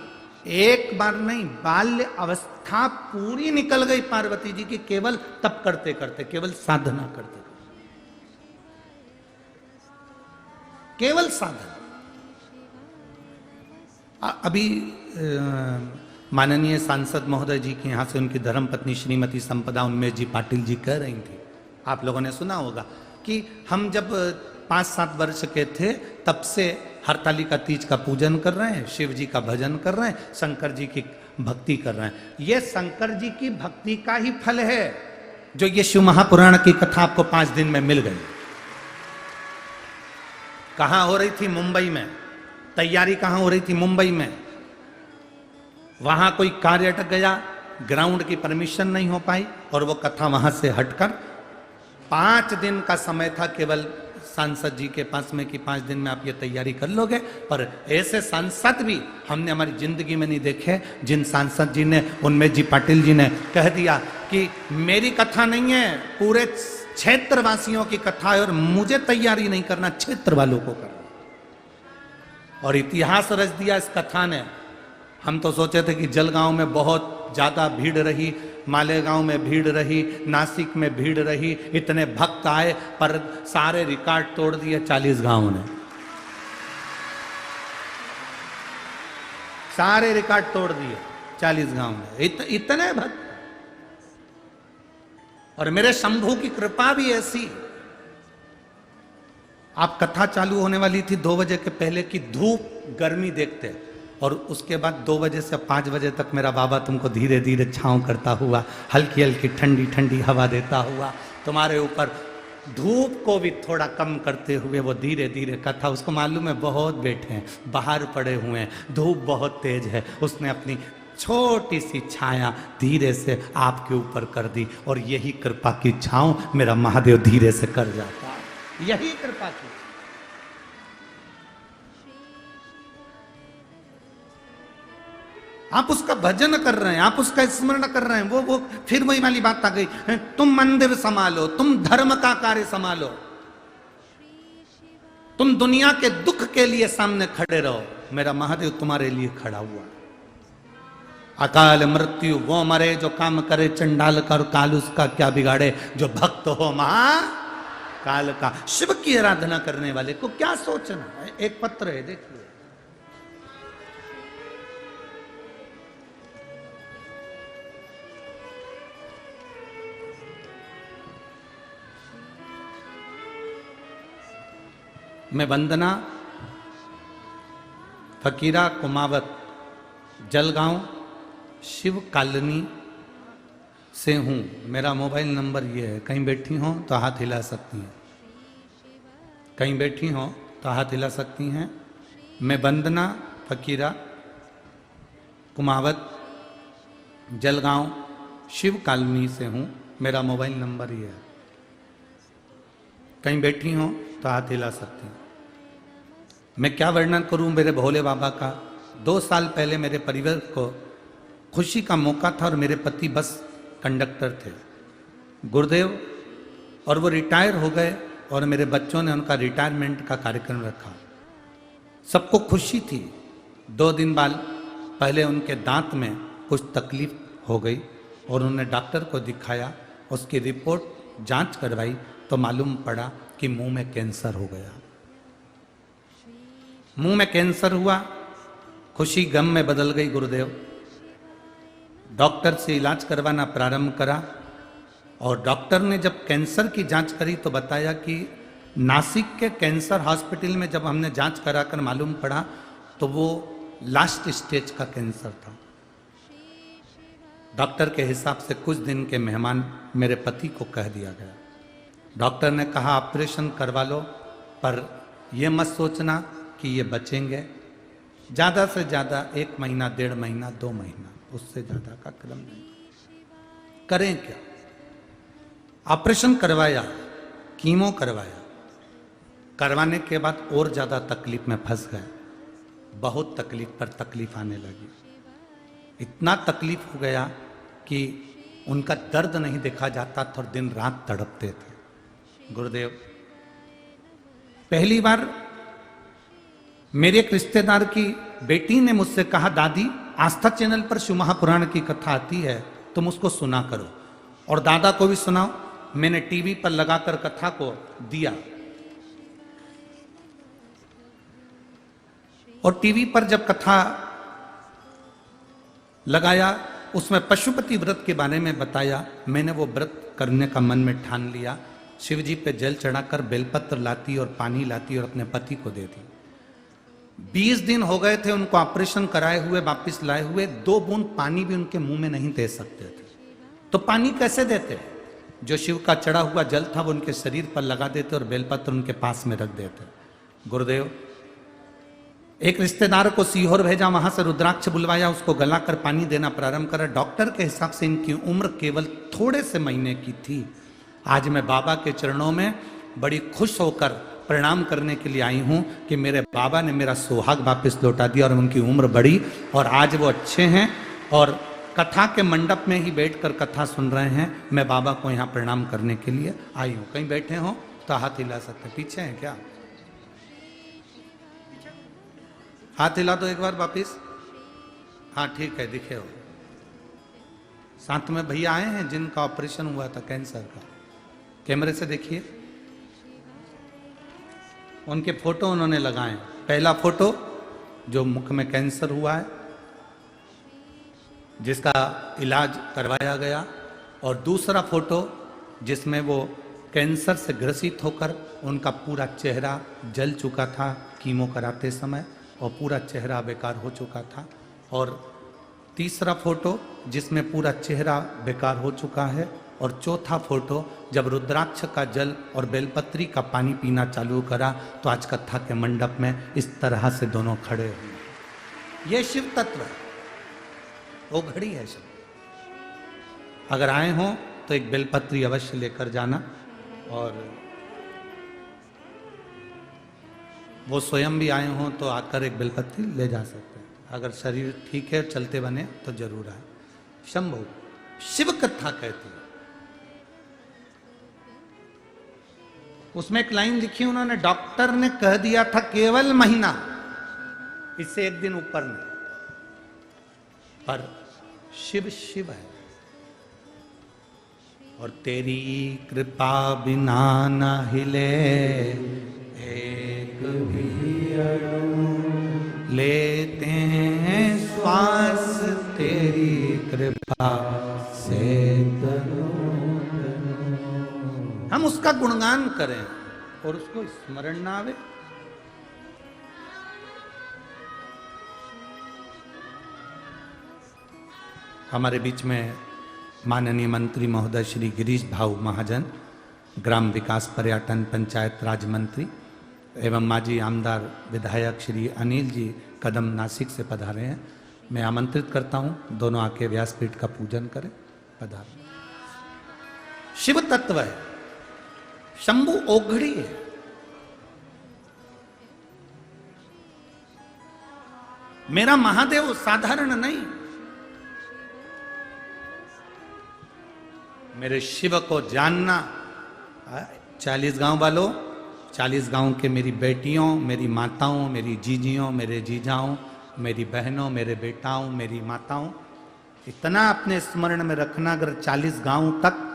एक बार नहीं, बाल्य अवस्था पूरी निकल गई पार्वती जी की, केवल तप करते करते, केवल साधना करते, केवल साधना। अभी माननीय सांसद महोदय जी के यहाँ से उनकी धर्मपत्नी श्रीमती संपदा उन्मेष जी पाटिल जी कह रही थी, आप लोगों ने सुना होगा कि हम जब 5-7 वर्ष के थे तब से हरतालिका तीज का पूजन कर रहे हैं, शिव जी का भजन कर रहे हैं, शंकर जी की भक्ति कर रहे हैं। ये शंकर जी की भक्ति का ही फल है जो ये शिव महापुराण की कथा आपको 5 दिन में मिल गई। कहां हो रही थी? मुंबई में। तैयारी कहां हो रही थी? मुंबई में। वहां कोई कार्य अटक गया, ग्राउंड की परमिशन नहीं हो पाई और वो कथा वहां से हटकर 5 दिन का समय था केवल सांसद जी के पास में कि 5 दिन में आप ये तैयारी कर लोगे। पर ऐसे सांसद भी हमने हमारी जिंदगी में नहीं देखे जिन सांसद जी ने, उन्मेष जी पाटिल जी ने कह दिया कि मेरी कथा नहीं है, पूरे क्षेत्रवासियों की कथा है और मुझे तैयारी नहीं करना, क्षेत्र वालों को करना। और इतिहास रच दिया इस कथा ने। हम तो सोचे थे कि जलगांव में बहुत ज्यादा भीड़ रही, मालेगांव में भीड़ रही, नासिक में भीड़ रही, इतने भक्त आए, पर सारे रिकॉर्ड तोड़ दिए 40 गांव ने, सारे रिकॉर्ड तोड़ दिए 40 गांव ने, इतने भक्त। और मेरे शंभू की कृपा भी ऐसी, आप कथा चालू होने वाली थी 2 बजे के पहले की धूप गर्मी देखते, और उसके बाद 2 बजे से 5 बजे तक मेरा बाबा तुमको धीरे धीरे छांव करता हुआ, हल्की हल्की ठंडी ठंडी हवा देता हुआ, तुम्हारे ऊपर धूप को भी थोड़ा कम करते हुए वो धीरे धीरे कथा। उसको मालूम है बहुत बैठे हैं, बाहर पड़े हुए हैं, धूप बहुत तेज है, उसने अपनी छोटी सी छाया धीरे से आपके ऊपर कर दी और यही कृपा की छांव मेरा महादेव धीरे से कर जाता, यही कृपा की। आप उसका भजन कर रहे हैं, आप उसका स्मरण कर रहे हैं, वो फिर वही वाली बात आ गई, तुम मंदिर संभालो, तुम धर्म का कार्य संभालो, तुम दुनिया के दुख के लिए सामने खड़े रहो, मेरा महादेव तुम्हारे लिए खड़ा हुआ। अकाल मृत्यु वो मरे जो काम करे चंडाल का, और काल उसका क्या बिगाड़े जो भक्त हो महा काल का। शिव की आराधना करने वाले को क्या सोचना है। एक पत्र है, देखिए, मैं वंदना फकीरा कुमावत जलगांव शिव कॉलोनी से हूँ। मेरा मोबाइल नंबर ये है, कहीं बैठी हो तो हाथ हिला सकती हैं, कहीं बैठी हो तो हाथ हिला सकती हैं। मैं वंदना फकीरा कुमावत जलगांव शिव कॉलोनी से हूँ, मेरा मोबाइल नंबर ये है, कहीं बैठी हो तो हाथ हिला सकती हैं। मैं क्या वर्णन करूं मेरे भोले बाबा का। 2 साल पहले मेरे परिवार को खुशी का मौका था और मेरे पति बस कंडक्टर थे, गुरुदेव, और वो रिटायर हो गए और मेरे बच्चों ने उनका रिटायरमेंट का कार्यक्रम रखा। सबको खुशी थी। 2 दिन बाद पहले उनके दांत में कुछ तकलीफ हो गई और उन्होंने डॉक्टर को दिखाया, उसकी रिपोर्ट जांच करवाई तो मालूम पड़ा कि मुंह में कैंसर हो गया। मुंह में कैंसर हुआ, खुशी गम में बदल गई। गुरुदेव डॉक्टर से इलाज करवाना प्रारंभ करा और डॉक्टर ने जब कैंसर की जांच करी तो बताया कि नासिक के कैंसर हॉस्पिटल में जब हमने जांच कराकर मालूम पड़ा तो वो लास्ट स्टेज का कैंसर था। डॉक्टर के हिसाब से कुछ दिन के मेहमान मेरे पति को कह दिया गया। डॉक्टर ने कहा ऑपरेशन करवा लो, पर यह मत सोचना कि ये बचेंगे, ज़्यादा से ज़्यादा 1 महीना, 1.5 महीना, 2 महीना, उससे ज़्यादा का क्रम नहीं। करें क्या? ऑपरेशन करवाया, कीमो करवाया, करवाने के बाद और ज़्यादा तकलीफ में फंस गए। बहुत तकलीफ पर तकलीफ आने लगी। इतना तकलीफ हो गया कि उनका दर्द नहीं देखा जाता था और दिन रात तड़पते थे। गुरुदेव, पहली बार मेरे एक रिश्तेदार की बेटी ने मुझसे कहा, दादी आस्था चैनल पर शिव महापुराण की कथा आती है, तुम उसको सुना करो और दादा को भी सुनाओ। मैंने टीवी पर लगाकर कथा को दिया और टीवी पर जब कथा लगाया उसमें पशुपति व्रत के बारे में बताया। मैंने वो व्रत करने का मन में ठान लिया। शिव जी पे जल चढ़ाकर बेलपत्र लाती और पानी लाती और अपने पति को देती। 20 दिन हो गए थे उनको ऑपरेशन कराए हुए, वापिस लाए हुए। 2 बूंद पानी भी उनके मुंह में नहीं दे सकते थे। तो पानी कैसे देते? जो शिव का चढ़ा हुआ जल था वो उनके शरीर पर लगा देते और बेलपत्र उनके पास में रख देते। गुरुदेव, एक रिश्तेदार को सीहोर भेजा, वहां से रुद्राक्ष बुलवाया, उसको गलाकर पानी देना प्रारंभ करा। डॉक्टर के हिसाब से इनकी उम्र केवल थोड़े से महीने की थी। आज मैं बाबा के चरणों में बड़ी खुश होकर प्रणाम करने के लिए आई हूं कि मेरे बाबा ने मेरा सुहाग वापस लौटा दिया और उनकी उम्र बढ़ी और आज वो अच्छे हैं और कथा के मंडप में ही बैठकर कथा सुन रहे हैं। मैं बाबा को यहाँ प्रणाम करने के लिए आई हूँ। कहीं बैठे हो तो हाथ हिला सकते। पीछे हैं क्या? हाथ हिला दो एक बार वापिस। हाँ ठीक है, दिखे हो। साथ में भैया आए हैं जिनका ऑपरेशन हुआ था कैंसर का। कैमरे से देखिए, उनके फोटो उन्होंने लगाए। पहला फोटो जो मुख में कैंसर हुआ है, जिसका इलाज करवाया गया, और दूसरा फोटो जिसमें वो कैंसर से ग्रसित होकर उनका पूरा चेहरा जल चुका था कीमो कराते समय और पूरा चेहरा बेकार हो चुका था। और तीसरा फोटो जिसमें पूरा चेहरा बेकार हो चुका है। और चौथा फोटो जब रुद्राक्ष का जल और बेलपत्री का पानी पीना चालू करा तो आज कथा के मंडप में इस तरह से दोनों खड़े हुए। ये शिव तत्व है, वो घड़ी है शिव। अगर आए हो तो एक बेलपत्री अवश्य लेकर जाना और वो स्वयं भी आए हो तो आकर एक बेलपत्री ले जा सकते हैं। अगर शरीर ठीक है, चलते बने तो जरूर आए। शंभु शिव कथा कहती है। उसमें एक लाइन लिखी उन्होंने, डॉक्टर ने कह दिया था केवल महीना, इससे एक दिन ऊपर नहीं, पर शिव शिव है और तेरी कृपा बिना न हिले एक भी अणु, लेते हैं श्वास तेरी कृपा से तनु। हम उसका गुणगान करें और उसको स्मरण ना आवे। हमारे बीच में माननीय मंत्री महोदय श्री गिरीश भाऊ महाजन, ग्राम विकास पर्यटन पंचायत राज मंत्री एवं माजी आमदार विधायक श्री अनिल जी कदम नासिक से पधारे हैं। मैं आमंत्रित करता हूं दोनों आके व्यासपीठ का पूजन करें। पधार। शिव तत्व है, शंभु ओघड़ी है। मेरा महादेव साधारण नहीं, मेरे शिव को जानना। 40 गांव वालों, 40 गांव के मेरी बेटियों, मेरी माताओं, मेरी जीजियों, मेरे जीजाओं, मेरी बहनों, मेरे बेटाओं, मेरी माताओं, इतना अपने स्मरण में रखना। अगर 40 गांव तक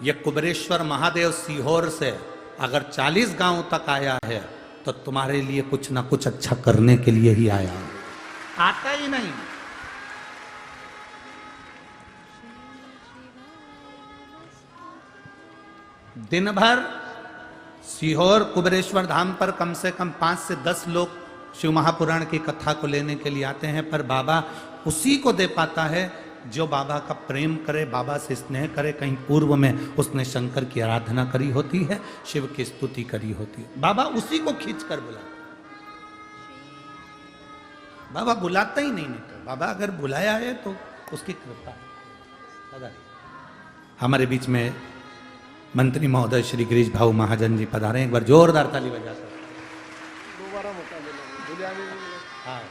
ये कुबेरेश्वर महादेव सीहोर से अगर 40 गांव तक आया है तो तुम्हारे लिए कुछ ना कुछ अच्छा करने के लिए ही आया है, आता ही नहीं। दिन भर सीहोर कुबेरेश्वर धाम पर कम से कम 5 से 10 लोग शिव महापुराण की कथा को लेने के लिए आते हैं, पर बाबा उसी को दे पाता है जो बाबा का प्रेम करे, बाबा से स्नेह करे। कहीं पूर्व में उसने शंकर की आराधना करी होती है, शिव की स्तुति करी होती है, बाबा उसी को खींच कर बुलाता। बाबा बुलाता ही नहीं तो बाबा अगर बुलाया है तो उसकी कृपा है। हमारे बीच में मंत्री महोदय श्री गिरीश भाऊ महाजन जी पधारे, एक बार जोरदार ताली बजाकर। दोबारा मौका मिला, हाँ।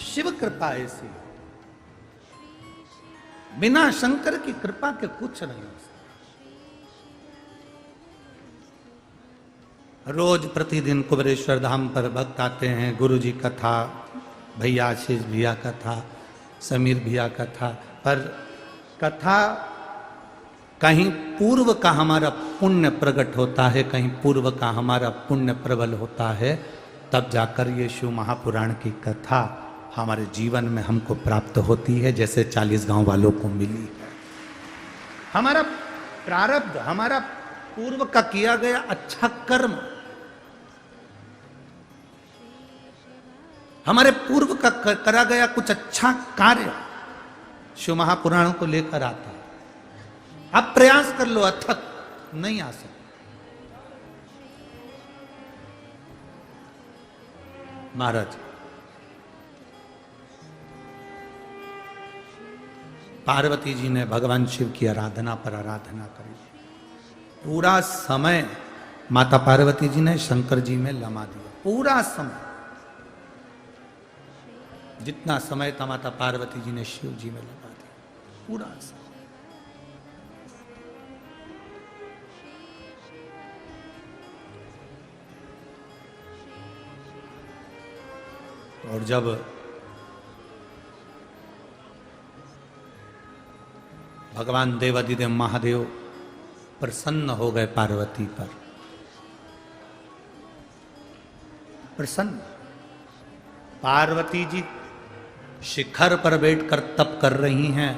शिव कृपा ऐसी, बिना शंकर की कृपा के कुछ नहीं हो सकता। रोज प्रतिदिन कुबेरेश्वर धाम पर भक्त आते हैं, गुरु जी कथा, भैया आशीष भैया कथा, समीर भैया कथा, पर कथा कहीं पूर्व का हमारा पुण्य प्रकट होता है, कहीं पूर्व का हमारा पुण्य प्रबल होता है, तब जाकर ये शिव महापुराण की कथा हमारे जीवन में हमको प्राप्त होती है, जैसे 40 गांव वालों को मिली है। हमारा प्रारब्ध, हमारा पूर्व का किया गया अच्छा कर्म, हमारे पूर्व का करा गया कुछ अच्छा कार्य शिव महापुराणों को लेकर आता है। आप प्रयास कर लो, अथक नहीं आ सकते। महाराज पार्वती जी ने भगवान शिव की आराधना पर आराधना करी, पूरा समय माता पार्वती जी ने शंकर जी में लमा दिया। पूरा समय, जितना समय था माता पार्वती जी ने शिव जी में लगा दिया, पूरा समय। और जब भगवान देवादिदेव महादेव प्रसन्न हो गए पार्वती पर, प्रसन्न, पार्वती जी शिखर पर बैठकर तप कर रही हैं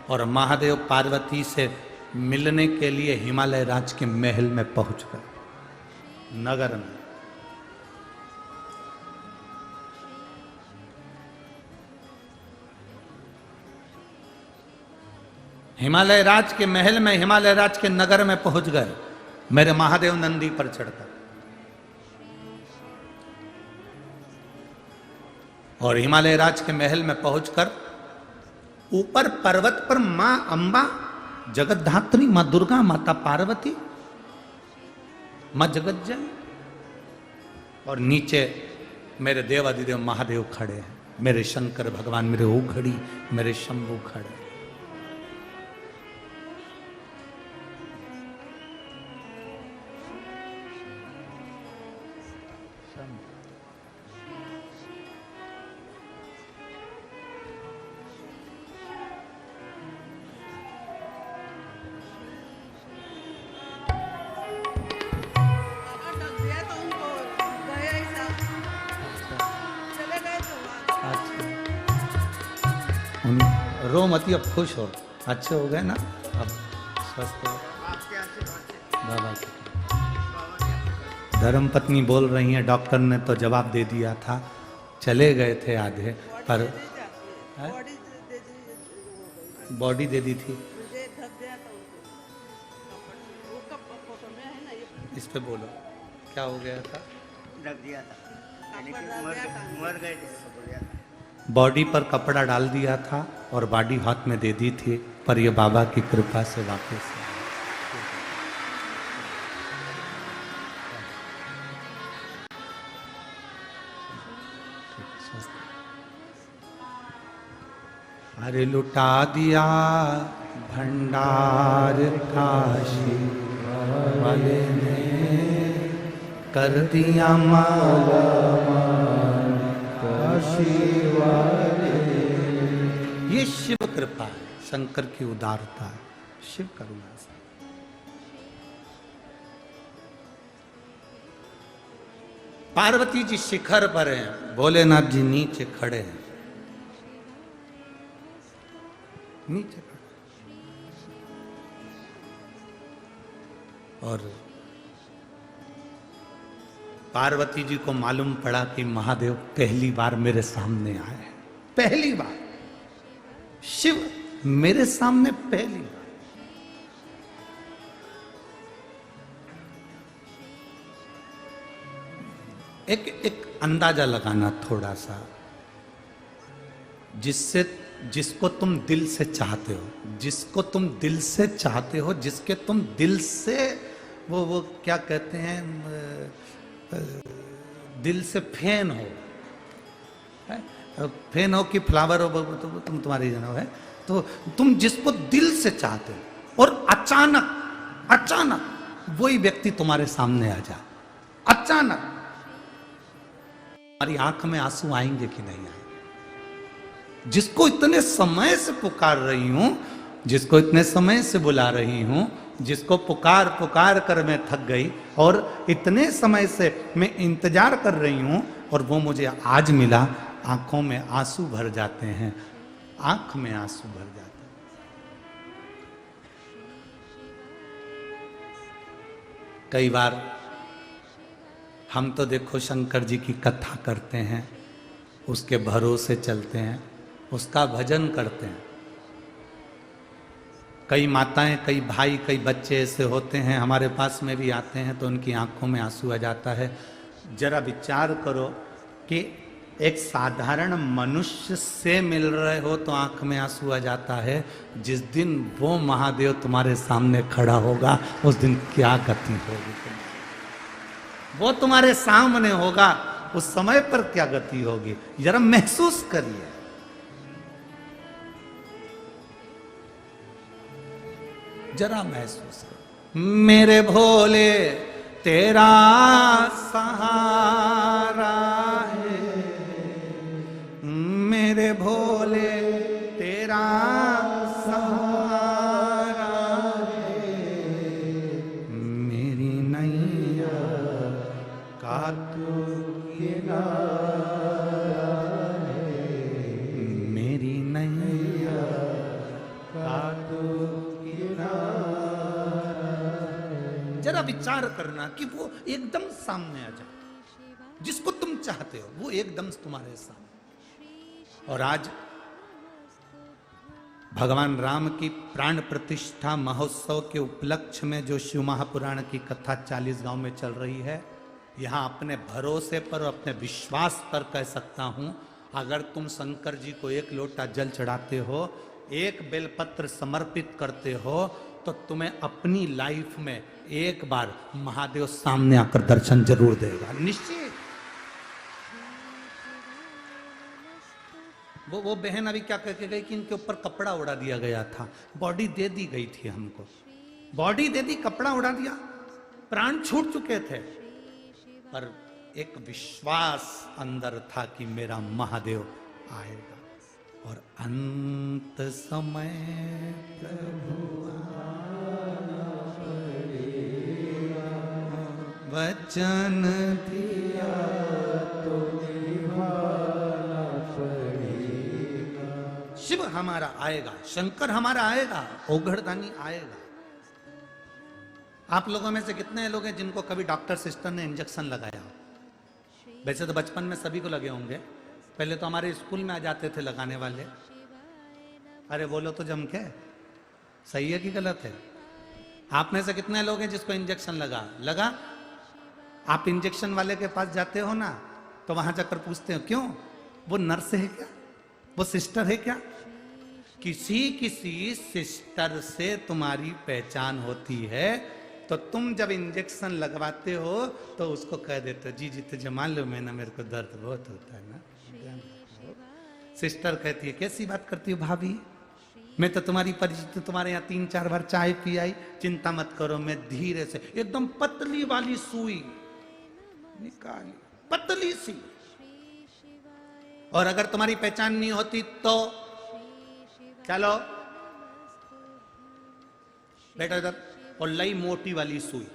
और महादेव पार्वती से मिलने के लिए हिमालय राज के महल में पहुंच गए, नगर में। हिमालय राज के महल में, हिमालय राज के नगर में पहुंच गए मेरे महादेव नंदी पर चढ़कर। और हिमालय राज के महल में पहुंचकर ऊपर पर्वत पर मां अंबा, जगतधात्री, मां दुर्गा, माता पार्वती, मां जगतजननी, और नीचे मेरे देवादिदेव महादेव खड़े हैं, मेरे शंकर भगवान, मेरे उघड़ी, मेरे शंभु खड़े। रो मती, अब खुश हो, अच्छे हो गए ना, अब स्वस्थ हो बाबा की। धर्मपत्नी बोल रही हैं डॉक्टर ने तो जवाब दे दिया था, चले गए थे आधे, पर बॉडी दे दी थी। इस पे बोलो क्या हो गया था? ढक दिया था, यानी कि मर गए थे। बॉडी पर कपड़ा डाल दिया था और बॉडी हाथ में दे दी थी, पर ये बाबा की कृपा से वापस अरे लुटा दिया भंडार काशी वाले ने, कर दिया माला काशी वाले। ये शिव कृपा है, शंकर की उदारता है, शिव करुणा से। पार्वती जी शिखर पर हैं, भोलेनाथ जी नीचे खड़े हैं, नीचे खड़े। और पार्वती जी को मालूम पड़ा कि महादेव पहली बार मेरे सामने आए हैं, पहली बार शिव मेरे सामने पहली बार। एक अंदाजा लगाना थोड़ा सा, जिसको तुम दिल से चाहते हो, जिसको तुम दिल से चाहते हो, जिसके तुम दिल से वो क्या कहते हैं, दिल से फैन हो, फैन हो कि फ्लावर हो, तो तुम तुम्हारी जनो है, तो तुम जिसको दिल से चाहते हो और अचानक वही व्यक्ति तुम्हारे सामने आ जाए, अचानक हमारी आंख में आंसू आएंगे कि नहीं आएंगे? जिसको इतने समय से पुकार रही हूं, जिसको इतने समय से बुला रही हूं, जिसको पुकार पुकार कर मैं थक गई और इतने समय से मैं इंतजार कर रही हूं और वो मुझे आज मिला, आंखों में आंसू भर जाते हैं, आंख में आंसू भर जाते हैं। कई बार हम तो देखो शंकर जी की कथा करते हैं, उसके भरोसे चलते हैं, उसका भजन करते हैं। कई माताएं, कई भाई, कई बच्चे ऐसे होते हैं हमारे पास में भी आते हैं तो उनकी आंखों में आंसू आ जाता है। जरा विचार करो कि एक साधारण मनुष्य से मिल रहे हो तो आंख में आंसू आ जाता है, जिस दिन वो महादेव तुम्हारे सामने खड़ा होगा उस दिन क्या गति होगी, वो तुम्हारे सामने होगा उस समय पर क्या गति होगी, जरा महसूस करिए। जरा महसूस करो। मेरे भोले तेरा सहारा है, मेरे भोले तेरा सहारा है, मेरी नैया का तू किनारा है, मेरी नैया का तू किनारा। जरा विचार करना कि वो एकदम सामने आ जाए, जिसको तुम चाहते हो वो एकदम तुम्हारे सामने। और आज भगवान राम की प्राण प्रतिष्ठा महोत्सव के उपलक्ष्य में जो शिव महापुराण की कथा 40 गांव में चल रही है, यहां अपने भरोसे पर, अपने विश्वास पर कह सकता हूं, अगर तुम शंकर जी को एक लोटा जल चढ़ाते हो, एक बेलपत्र समर्पित करते हो, तो तुम्हें अपनी लाइफ में एक बार महादेव सामने आकर दर्शन जरूर देगा, निश्चित। वो बहन अभी क्या करके गई कि इनके ऊपर कपड़ा उड़ा दिया गया था, बॉडी दे दी गई थी हमको, बॉडी दे दी, कपड़ा उड़ा दिया, प्राण छूट चुके थे, पर एक विश्वास अंदर था कि मेरा महादेव आएगा। और अंत समय प्रभु वचन दिया तो निभाना पड़ेगा। शिव हमारा आएगा, शंकर हमारा आएगा, ओघड़दानी आएगा। आप लोगों में से कितने लोग हैं जिनको कभी डॉक्टर सिस्टर ने इंजेक्शन लगाया हो? वैसे तो बचपन में सभी को लगे होंगे, पहले तो हमारे स्कूल में आ जाते थे लगाने वाले। अरे बोलो तो जम के, सही है कि गलत है? आप में से कितने लोग हैं जिसको इंजेक्शन लगा? आप इंजेक्शन वाले के पास जाते हो ना, तो वहां जाकर पूछते हो क्यों, वो नर्स है क्या, वो सिस्टर है क्या? किसी सिस्टर से तुम्हारी पहचान होती है, तो तुम जब इंजेक्शन लगवाते हो तो उसको कह देते हो जी तुझे मालूम है ना मेरे को दर्द बहुत होता है ना। सिस्टर कहती है कैसी बात करती हो भाभी, मैं तो तुम्हारी परिचित, तुम्हारे यहाँ 3-4 बार चाय पी आई, चिंता मत करो, मैं धीरे से एकदम पतली वाली सुई निकाली, पतली सी। और अगर तुम्हारी पहचान नहीं होती तो चलो बेटा इधर, और लई मोटी वाली सुई,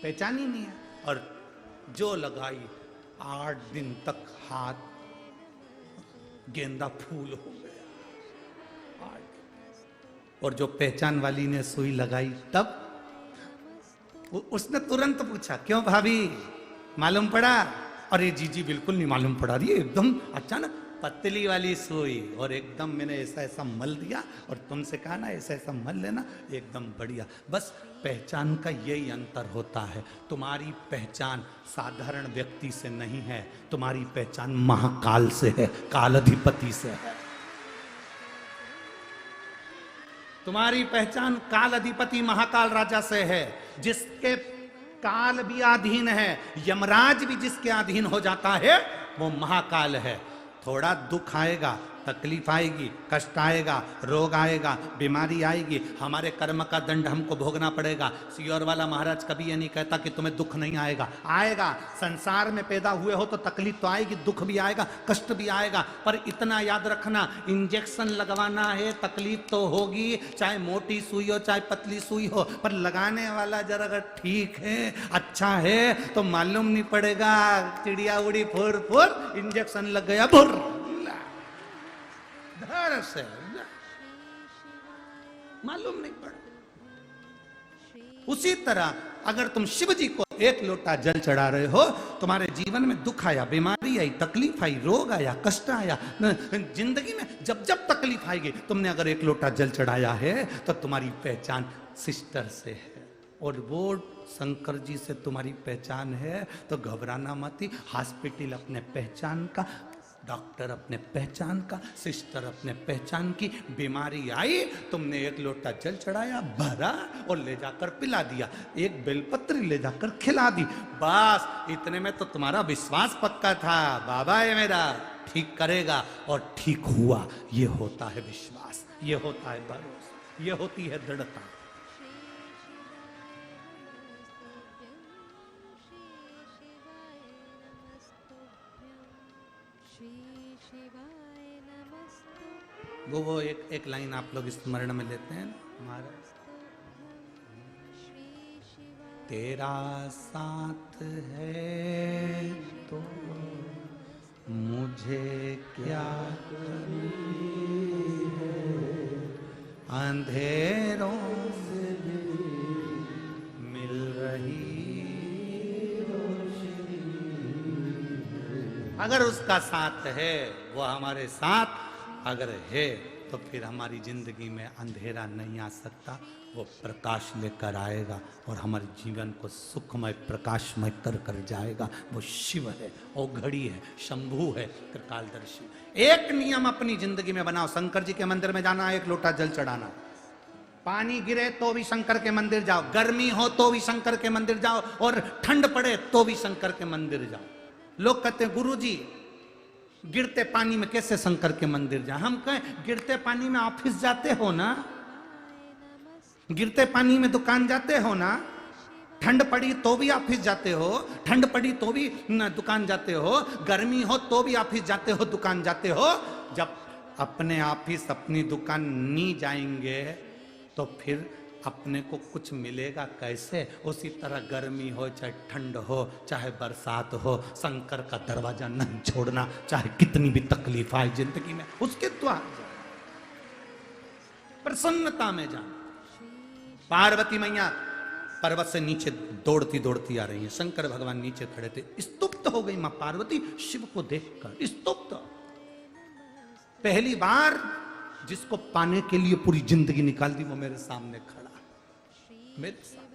पहचान ही नहीं है। और जो लगाई 8 दिन तक हाथ गेंदा फूल हो गया। और जो पहचान वाली ने सुई लगाई तब उसने तुरंत पूछा, क्यों भाभी, मालूम पड़ा? अरे जी जी बिल्कुल नहीं मालूम पड़ा रही, एकदम अचानक पतली वाली सुई, और एकदम मैंने ऐसा ऐसा मल दिया और तुमसे कहा ना ऐसा ऐसा मल लेना, एकदम बढ़िया। बस पहचान का यही अंतर होता है। तुम्हारी पहचान साधारण व्यक्ति से नहीं है, तुम्हारी पहचान महाकाल से है, कालाधिपति से है। तुम्हारी पहचान काल अधिपति महाकाल राजा से है, जिसके काल भी अधीन है, यमराज भी जिसके अधीन हो जाता है वो महाकाल है। थोड़ा दुख आएगा, तकलीफ आएगी, कष्ट आएगा, रोग आएगा, बीमारी आएगी, हमारे कर्म का दंड हमको भोगना पड़ेगा। सियोर वाला महाराज कभी ये नहीं कहता कि तुम्हें दुख नहीं आएगा, आएगा। संसार में पैदा हुए हो तो तकलीफ तो आएगी, दुख भी आएगा, कष्ट भी आएगा, पर इतना याद रखना, इंजेक्शन लगवाना है, तकलीफ तो होगी, चाहे मोटी सुई हो चाहे पतली सुई हो, पर लगाने वाला जरा अगर ठीक है, अच्छा है, तो मालूम नहीं पड़ेगा, चिड़िया उड़ी फुर फुर, इंजेक्शन लग गया फुर से, मालूम नहीं पड़ा। उसी तरह अगर तुम शिव जी को एक लोटा जल चढ़ा रहे हो, तुम्हारे जीवन में दुख आया, बीमारी आई, तकलीफ आई, रोग आया, कष्ट आया, जिंदगी में जब जब तकलीफ आएगी, तुमने अगर एक लोटा जल चढ़ाया है तो तुम्हारी पहचान सिस्टर से है, और वो शंकर जी से तुम्हारी पहचान है, तो घबराना मत ही। हॉस्पिटल अपने पहचान का, डॉक्टर अपने पहचान का, सिस्टर अपने पहचान की। बीमारी आई, तुमने एक लोटा जल चढ़ाया, भरा और ले जाकर पिला दिया, एक बेलपत्री ले जाकर खिला दी, बस इतने में तो तुम्हारा विश्वास पक्का था, बाबा है मेरा, ठीक करेगा, और ठीक हुआ। ये होता है विश्वास, ये होता है भरोसा, ये होती है दृढ़ता। वो एक लाइन आप लोग स्मरण में लेते हैं महाराज, तेरा साथ है तो मुझे क्या करनी है, अंधेरों से भी मिल रही रोशनी। अगर उसका साथ है, वो हमारे साथ अगर है, तो फिर हमारी जिंदगी में अंधेरा नहीं आ सकता, वो प्रकाश लेकर आएगा और हमारे जीवन को सुखमय प्रकाशमय कर जाएगा। वो शिव है, वो घड़ी है, शंभू है, त्रिकालदर्शी। एक नियम अपनी जिंदगी में बनाओ, शंकर जी के मंदिर में जाना, एक लोटा जल चढ़ाना, पानी गिरे तो भी शंकर के मंदिर जाओ, गर्मी हो तो भी शंकर के मंदिर जाओ, और ठंड पड़े तो भी शंकर के मंदिर जाओ। लोग कहते हैं गुरुजी गिरते पानी में कैसे शंकर के मंदिर जाए? हम कहें गिरते पानी में ऑफिस जाते हो ना, गिरते पानी में दुकान जाते हो ना, ठंड पड़ी तो भी ऑफिस जाते हो, ठंड पड़ी तो भी दुकान जाते हो, गर्मी हो तो भी ऑफिस जाते हो, दुकान जाते हो। जब अपने ऑफिस अपनी दुकान नहीं जाएंगे तो फिर अपने को कुछ मिलेगा कैसे? उसी तरह गर्मी हो चाहे ठंड हो चाहे बरसात हो, शंकर का दरवाजा नहीं छोड़ना, चाहे कितनी भी तकलीफ आए जिंदगी में, उसके द्वार जाओ, प्रसन्नता में जाओ। पार्वती मैया पर्वत से नीचे दौड़ती दौड़ती आ रही है, शंकर भगवान नीचे खड़े थे, स्तुप्त हो गई मां पार्वती शिव को देखकर, स्तुप्त। पहली बार जिसको पाने के लिए पूरी जिंदगी निकाल दी, वो मेरे सामने खड़ा, मेरे सामने।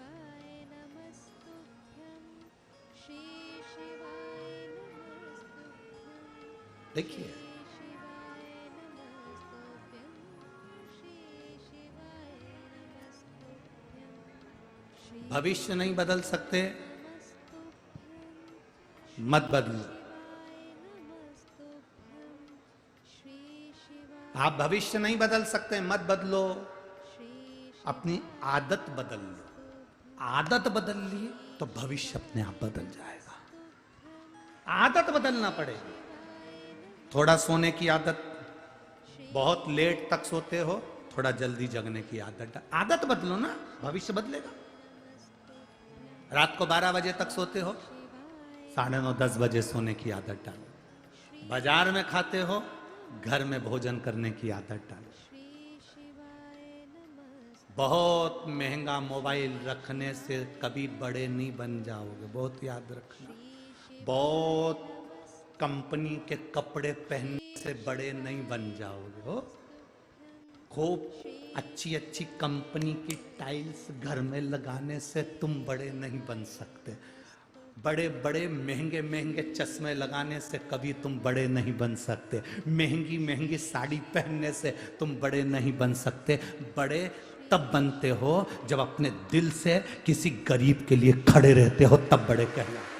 देखिए भविष्य नहीं बदल सकते, मत बदलो। आप भविष्य नहीं बदल सकते, मत बदलो, अपनी आदत बदल लो। आदत बदल लिए तो भविष्य अपने आप बदल जाएगा। आदत बदलना पड़ेगी। थोड़ा सोने की आदत, बहुत लेट तक सोते हो, थोड़ा जल्दी जगने की आदत बदलो ना, भविष्य बदलेगा। रात को 12 बजे तक सोते हो, 9:30-10 बजे सोने की आदत डालो। बाजार में खाते हो, घर में भोजन करने की आदत डालो। बहुत महंगा मोबाइल रखने से कभी बड़े नहीं बन जाओगे, बहुत याद रखना। बहुत कंपनी के कपड़े पहनने से बड़े नहीं बन जाओगे हो। खूब अच्छी अच्छी कंपनी की टाइल्स घर में लगाने से तुम बड़े नहीं बन सकते। बड़े बड़े महंगे महंगे चश्मे लगाने से कभी तुम बड़े नहीं बन सकते। महंगी महंगी साड़ी पहनने से तुम बड़े नहीं बन सकते। बड़े तब बनते हो जब अपने दिल से किसी गरीब के लिए खड़े रहते हो, तब बड़े कहलाते।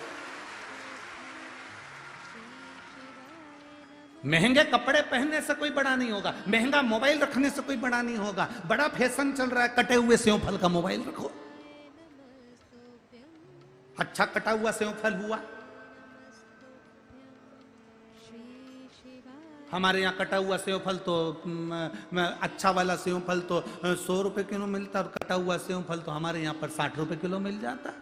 महंगे कपड़े पहनने से कोई बड़ा नहीं होगा, महंगा मोबाइल रखने से कोई बड़ा नहीं होगा। बड़ा फैशन चल रहा है, कटे हुए सेव फल का मोबाइल रखो। अच्छा कटा हुआ सेव फल हुआ। हमारे यहाँ कटा हुआ सेव फल तो अच्छा वाला सेव फल तो 100 रुपए किलो मिलता, और कटा हुआ सेव फल तो हमारे यहाँ पर 60 रुपए किलो मिल जाता।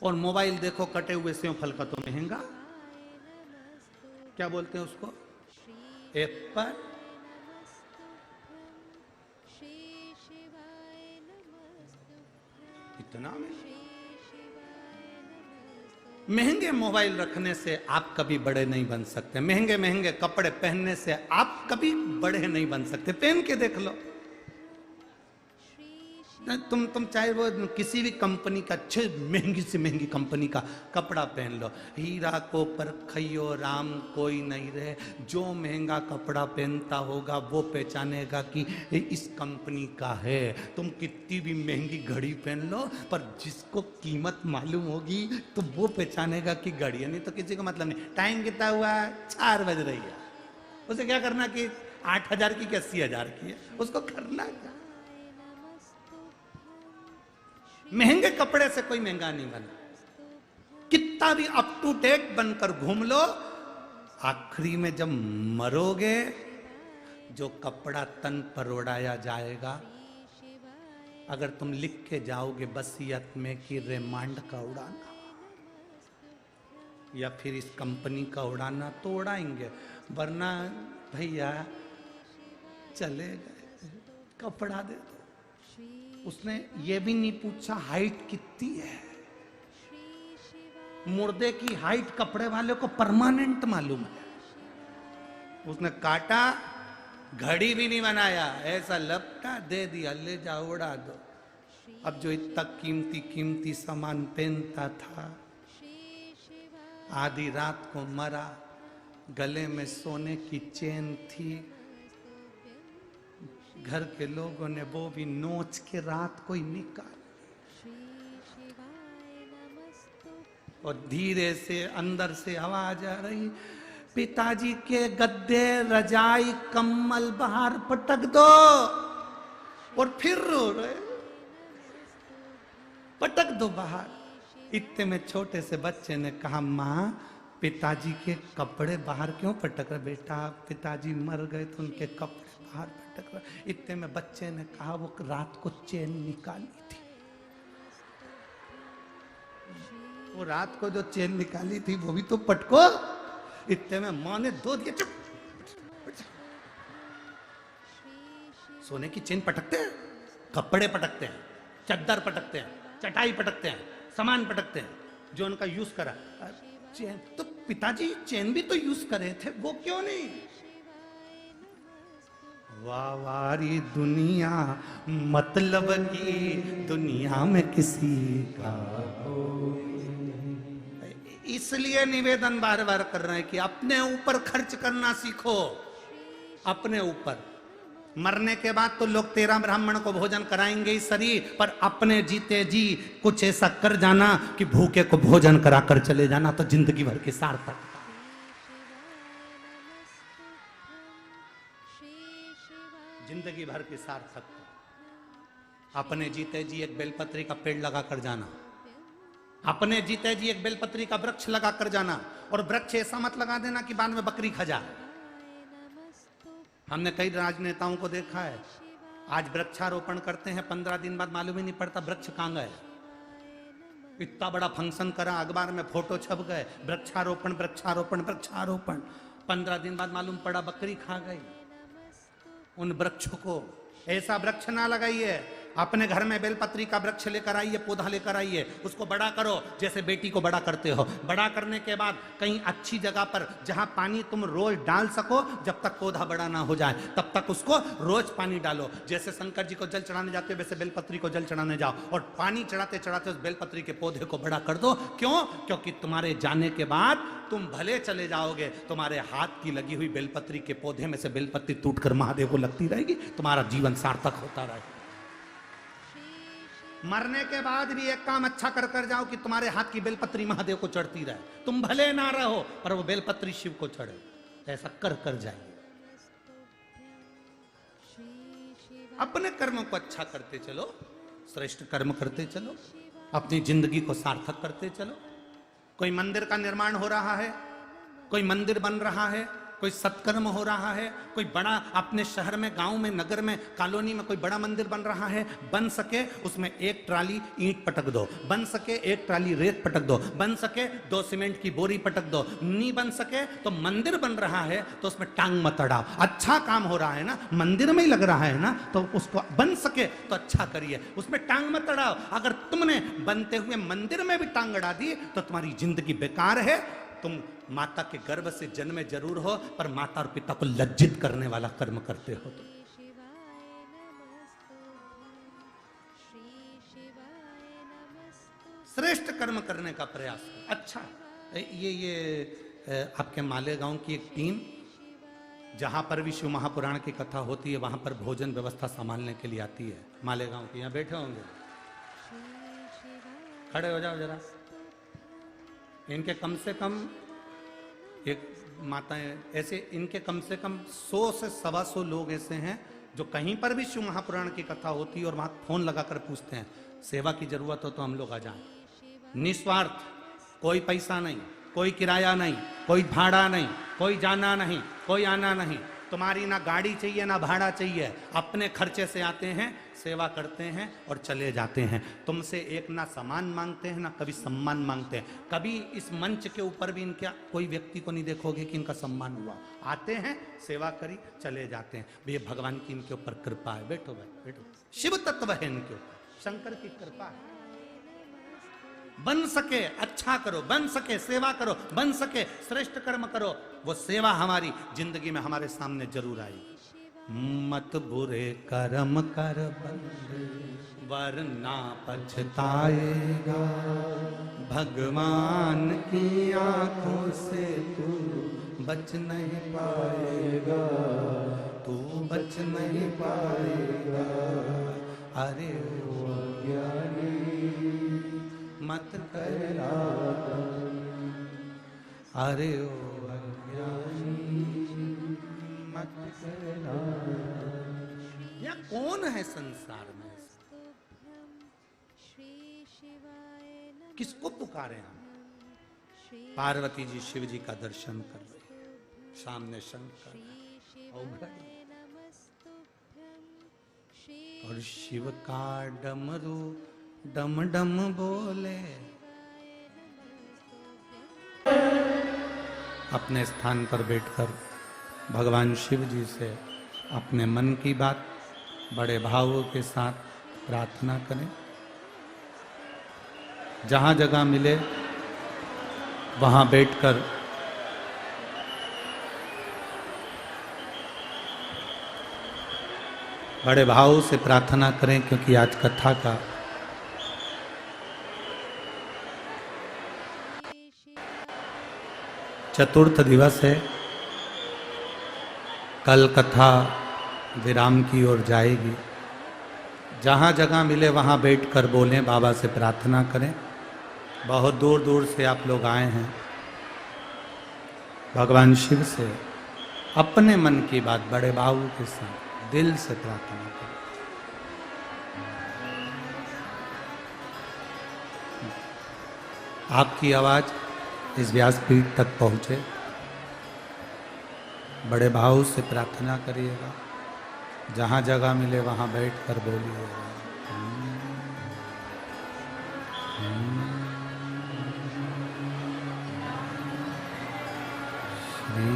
और मोबाइल देखो कटे हुए सेव फल का तो महंगा, क्या बोलते हैं उसको, एप्पल। इतना महंगे मोबाइल रखने से आप कभी बड़े नहीं बन सकते। महंगे महंगे कपड़े पहनने से आप कभी बड़े नहीं बन सकते। पहन के देख लो, तुम चाहे वो किसी भी कंपनी का, अच्छे महंगी से महंगी कंपनी का कपड़ा पहन लो। हीरा को परखइयो राम कोई नहीं रहे। जो महंगा कपड़ा पहनता होगा वो पहचानेगा कि इस कंपनी का है। तुम कितनी भी महंगी घड़ी पहन लो, पर जिसको कीमत मालूम होगी तो वो पहचानेगा कि घड़ी है। नहीं तो किसी को मतलब नहीं। टाइम कितना हुआ, 4 बज रही है, उसे क्या करना कि 8,000 की कि 80,000 की है, उसको करना क्या। महंगे कपड़े से कोई महंगा नहीं बना। कितना भी अप टू डेट बनकर घूम लो, आखिरी में जब मरोगे जो कपड़ा तन पर उड़ाया जाएगा, अगर तुम लिख के जाओगे वसीयत में कि रेमांड का उड़ाना या फिर इस कंपनी का उड़ाना, तो उड़ाएंगे, वरना भैया चले गए, कपड़ा दे दो। उसने ये भी नहीं पूछा हाइट कितनी है। मुर्दे की हाइट कपड़े वाले को परमानेंट मालूम है। उसने काटा, घड़ी भी नहीं बनाया, ऐसा लपटा दे दिया, ले जाओ उड़ा दो। अब जो इतना कीमती कीमती सामान पहनता था, आधी रात को मरा। गले में सोने की चेन थी, घर के लोगों ने वो भी नोच के रात को ही निकाल, और धीरे से अंदर से आवाज आ रही, पिताजी के गद्दे रजाई कम्बल बाहर पटक दो। और फिर रो रहे, पटक दो बाहर। इतने में छोटे से बच्चे ने कहा, माँ पिताजी के कपड़े बाहर क्यों पटक रहे? बेटा पिताजी मर गए तो उनके कपड़े बाहर पटक रहे। इतने में बच्चे ने कहा, वो रात को चेन निकाली थी, वो रात को जो चेन निकाली थी वो भी तो पटको। इतने में माँ ने दो दिए, चुप। सोने की चेन पटकते हैं, कपड़े पटकते हैं, चद्दर पटकते हैं, चटाई पटकते हैं, सामान पटकते हैं जो उनका यूज करा। चेन तो पिताजी चेन भी तो यूज करे थे, वो क्यों नहीं? वावारी दुनिया मतलब की दुनिया में किसी का हो। इसलिए निवेदन बार बार कर रहे हैं कि अपने ऊपर खर्च करना सीखो, अपने ऊपर। मरने के बाद तो लोग 13 ब्राह्मण को भोजन कराएंगे ही शरीर, पर अपने जीते जी कुछ ऐसा कर जाना कि भूखे को भोजन कराकर चले जाना, तो जिंदगी भर की सार्थक। जिंदगी भर की सार्थक। अपने जीते जी एक बेलपत्री का पेड़ लगाकर जाना, अपने जीते जी एक बेलपत्री का वृक्ष लगाकर जाना, और वृक्ष ऐसा मत लगा देना कि बाद में बकरी खा जाए। हमने कई राजनेताओं को देखा है, आज वृक्षारोपण करते हैं, 15 दिन बाद मालूम ही नहीं पड़ता वृक्ष कहां गए। इतना बड़ा फंक्शन करा, अखबार में फोटो छप गए, वृक्षारोपण वृक्षारोपण वृक्षारोपण, 15 दिन बाद मालूम पड़ा बकरी खा गई उन वृक्षों को। ऐसा वृक्ष ना लगाइए, अपने घर में बेलपत्री का वृक्ष लेकर आइए, पौधा लेकर आइए, उसको बड़ा करो जैसे बेटी को बड़ा करते हो। बड़ा करने के बाद कहीं अच्छी जगह पर जहां पानी तुम रोज डाल सको, जब तक पौधा बड़ा ना हो जाए तब तक उसको रोज पानी डालो। जैसे शंकर जी को जल चढ़ाने जाते हो वैसे बेलपत्री को जल चढ़ाने जाओ और पानी चढ़ाते चढ़ाते उस बेलपत्री के पौधे को बड़ा कर दो। क्यों? क्योंकि तुम्हारे जाने के बाद तुम भले चले जाओगे, तुम्हारे हाथ की लगी हुई बेलपत्री के पौधे में से बेलपत्री टूटकर महादेव को लगती रहेगी, तुम्हारा जीवन सार्थक होता रहेगा। मरने के बाद भी एक काम अच्छा कर कर जाओ कि तुम्हारे हाथ की बेलपत्री महादेव को चढ़ती रहे। तुम भले ना रहो पर वो बेलपत्री शिव को चढ़े, ऐसा कर कर जाइए। अपने कर्मों को अच्छा करते चलो, श्रेष्ठ कर्म करते चलो, अपनी जिंदगी को सार्थक करते चलो। कोई मंदिर का निर्माण हो रहा है, कोई मंदिर बन रहा है, कोई सत्कर्म हो रहा है, कोई बड़ा अपने शहर में, गांव में, नगर में, कॉलोनी में कोई बड़ा मंदिर बन रहा है, बन सके उसमें 1 ट्राली ईंट पटक दो, बन सके 1 ट्राली रेत पटक दो, बन सके 2 सीमेंट की बोरी पटक दो। नहीं बन सके तो मंदिर बन रहा है तो उसमें टांग मत अड़ाओ। अच्छा काम हो रहा है ना, मंदिर में ही लग रहा है ना, तो उसको बन सके तो अच्छा करिए, उसमें टांग मत अड़ाओ। अगर तुमने बनते हुए मंदिर में भी टांग अड़ा दी तो तुम्हारी जिंदगी बेकार है। तुम माता के गर्भ से जन्मे जरूर हो पर माता और पिता को लज्जित करने वाला कर्म करते हो। तो श्रेष्ठ कर्म करने का प्रयास करो। अच्छा, ये आपके मालेगांव की एक टीम जहां पर भी शिव महापुराण की कथा होती है वहां पर भोजन व्यवस्था संभालने के लिए आती है। मालेगांव के यहाँ बैठे होंगे, खड़े हो जाओ जरा। इनके कम से कम एक माताएं ऐसे, इनके कम से कम 100 से 125 लोग ऐसे हैं जो कहीं पर भी शिव महापुराण की कथा होती है और वहां फोन लगाकर पूछते हैं सेवा की जरूरत हो तो हम लोग आ जाएं। निस्वार्थ, कोई पैसा नहीं, कोई किराया नहीं, कोई भाड़ा नहीं, कोई जाना नहीं, कोई आना नहीं। तुम्हारी ना गाड़ी चाहिए ना भाड़ा चाहिए, अपने खर्चे से आते हैं, सेवा करते हैं और चले जाते हैं। तुमसे एक ना सामान मांगते हैं ना कभी सम्मान मांगते हैं। कभी इस मंच के ऊपर भी इनका कोई व्यक्ति को नहीं देखोगे कि इनका सम्मान हुआ। आते हैं, सेवा करी, चले जाते हैं। ये भगवान की इनके ऊपर कृपा है। बैठो भाई, बैठो। शिव तत्व है इनके ऊपर, शंकर की कृपा है। बन सके अच्छा करो, बन सके सेवा करो, बन सके श्रेष्ठ कर्म करो। वो सेवा हमारी जिंदगी में हमारे सामने जरूर आएगी। मत बुरे कर्म कर बंदे वरना पछताएगा, भगवान की आंखों से तू बच नहीं पाएगा, तू बच नहीं पाएगा। अरे ओ ज्ञानी मत करना, अरे ओ अज्ञानी मत करना। या कौन है संसार में? किसको पुकारे हम? पार्वती जी शिव जी का दर्शन कर रही है, सामने शंकर और शिव का डमरू डम डम बोले। अपने स्थान पर बैठकर भगवान शिव जी से अपने मन की बात बड़े भावों के साथ प्रार्थना करें। जहां जगह मिले वहां बैठकर बड़े भाव से प्रार्थना करें, क्योंकि आज कथा का चतुर्थ दिवस है। कल कथा विराम की ओर जाएगी। जहाँ जगह मिले वहाँ बैठकर बोलें, बाबा से प्रार्थना करें। बहुत दूर दूर से आप लोग आए हैं। भगवान शिव से अपने मन की बात बड़े भाव के साथ दिल से प्रार्थना करें। आपकी आवाज इस व्यासपीठ तक पहुँचे। बड़े भाव से प्रार्थना करिएगा। जहाँ जगह मिले वहाँ बैठकर बोलिएगा। श्री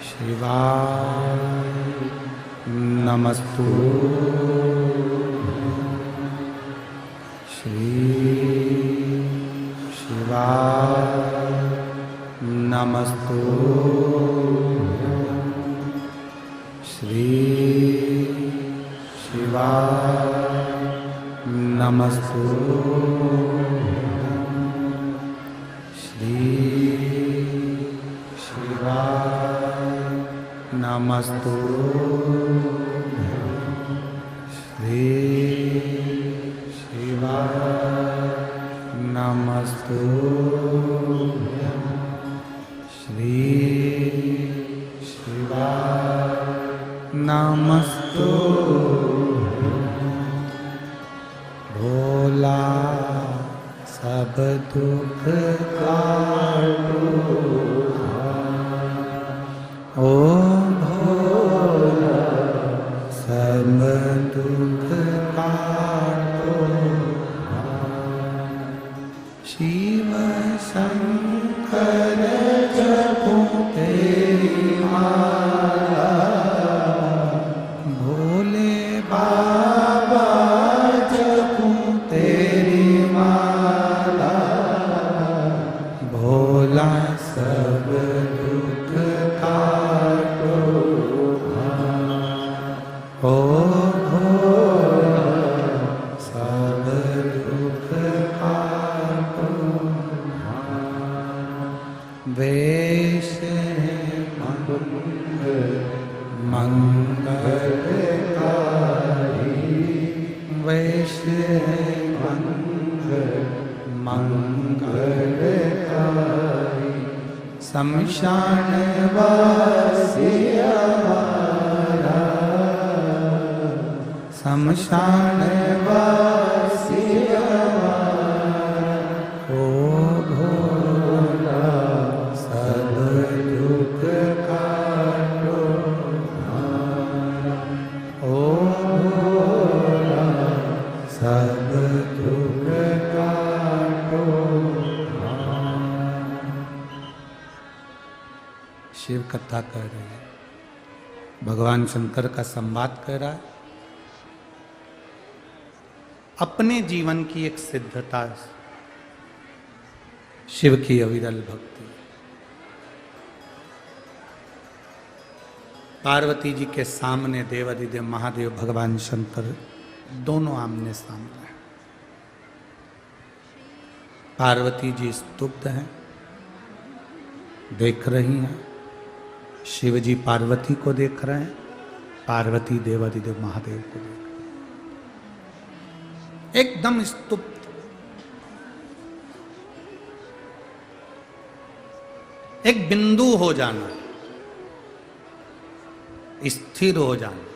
शिवाय नमस्तु श्री शिवाय नमस्तु श्री शिवाय नमस्तु श्री शिवाय नमस्तु श्री शिवाय नमस्तु श्री शिवाय नमस्तु भोला सब दुख काटो ओ भोला सब दुख काटो शिव शंकर जपो तेरी माला भोले बाबा जपो तेरी माला भोला सब दुख काटो ओ भोला सब दुख काटो वेश मंगलकारी वेश मंगलकारी शमशान वासी हमारा शमशान वासी हमारा ओ भोला सब दुख काटो ओ भोला सब दुख काटो शिव कथा कह रहे हैं भगवान शंकर का संवाद कर रहा है अपने जीवन की एक सिद्धता शिव की अविरल भक्ति पार्वती जी के सामने देवाधिदेव महादेव भगवान शंकर दोनों आमने सामने हैं पार्वती जी स्तुब्ध हैं देख रही हैं शिव जी पार्वती को देख रहे हैं पार्वती देवाधिदेव महादेव को देख रहे हैं एकदम स्तुब्ध एक बिंदु हो जाना स्थिर हो जाना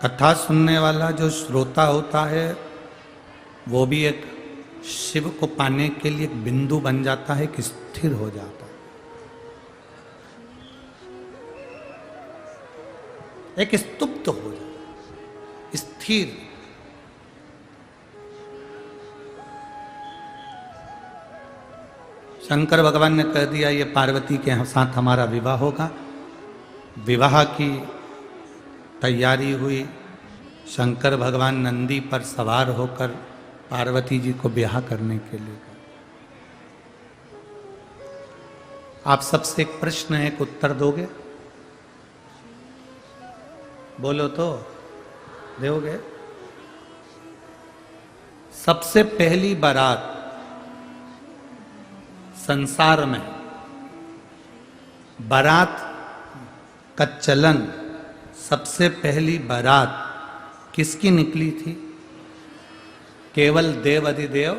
कथा सुनने वाला जो श्रोता होता है वो भी एक शिव को पाने के लिए एक बिंदु बन जाता है कि स्थिर हो जाता है एक स्तुप्त हो जाता स्थिर शंकर भगवान ने कह दिया ये पार्वती के साथ हमारा विवाह होगा विवाह की तैयारी हुई शंकर भगवान नंदी पर सवार होकर पार्वती जी को ब्याह करने के लिए गए आप सबसे एक प्रश्न है एक उत्तर दोगे बोलो तो दोगे सबसे पहली बारात संसार में बारात का चलन सबसे पहली बारात किसकी निकली थी केवल देव अधिदेव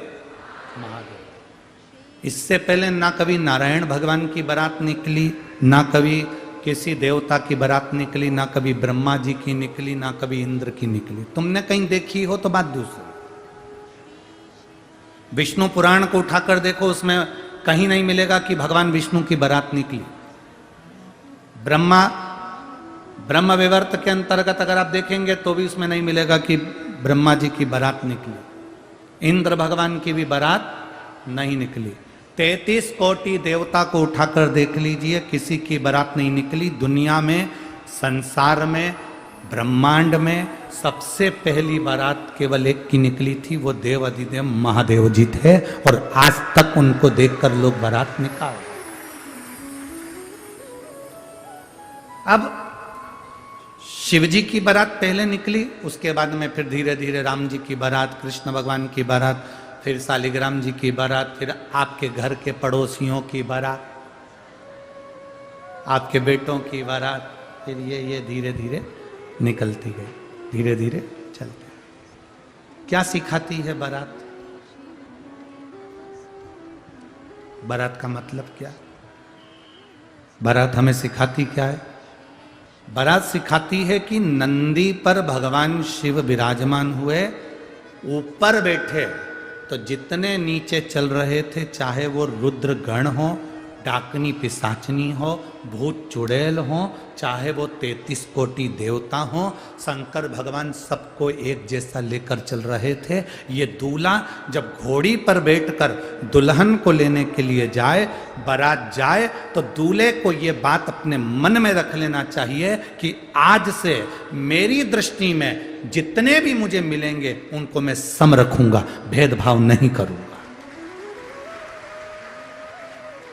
महादेव इससे पहले ना कभी नारायण भगवान की बारात निकली ना कभी किसी देवता की बारात निकली ना कभी ब्रह्मा जी की निकली ना कभी इंद्र की निकली तुमने कहीं देखी हो तो बात दूसरी विष्णु पुराण को उठाकर देखो उसमें कहीं नहीं मिलेगा कि भगवान विष्णु की बारात निकली ब्रह्म विवर्त के अंतर्गत अगर आप देखेंगे तो भी उसमें नहीं मिलेगा कि ब्रह्मा जी की बारात निकली इंद्र भगवान की भी बारात नहीं निकली 33 कोटि देवता को उठाकर देख लीजिए, किसी की बारात नहीं निकली। दुनिया में, संसार में, ब्रह्मांड में सबसे पहली बारात केवल एक की निकली थी, वो देव अधिदेव महादेव जी थे, और आज तक उनको देखकर लोग बारात निकाल। अब शिव जी की बारात पहले निकली, उसके बाद में फिर धीरे धीरे राम जी की बारात, कृष्ण भगवान की बारात, फिर शालिग्राम जी की बारात, फिर आपके घर के पड़ोसियों की बारात, आपके बेटों की बारात, फिर ये धीरे धीरे निकलती गई, धीरे धीरे चलती। क्या सिखाती है बारात? बारात का मतलब क्या? बारात हमें सिखाती क्या है? बारात सिखाती है कि नंदी पर भगवान शिव विराजमान हुए, ऊपर बैठे, तो जितने नीचे चल रहे थे, चाहे वो रुद्र गण हो, डाकनी पिशाचनी हो, भूत चुड़ैल हो, चाहे वो 33 कोटि देवता हो, शंकर भगवान सबको एक जैसा लेकर चल रहे थे। ये दूल्हा जब घोड़ी पर बैठकर दुल्हन को लेने के लिए जाए, बारात जाए, तो दूल्हे को ये बात अपने मन में रख लेना चाहिए कि आज से मेरी दृष्टि में जितने भी मुझे मिलेंगे उनको मैं सम रखूंगा, भेदभाव नहीं करूंगा।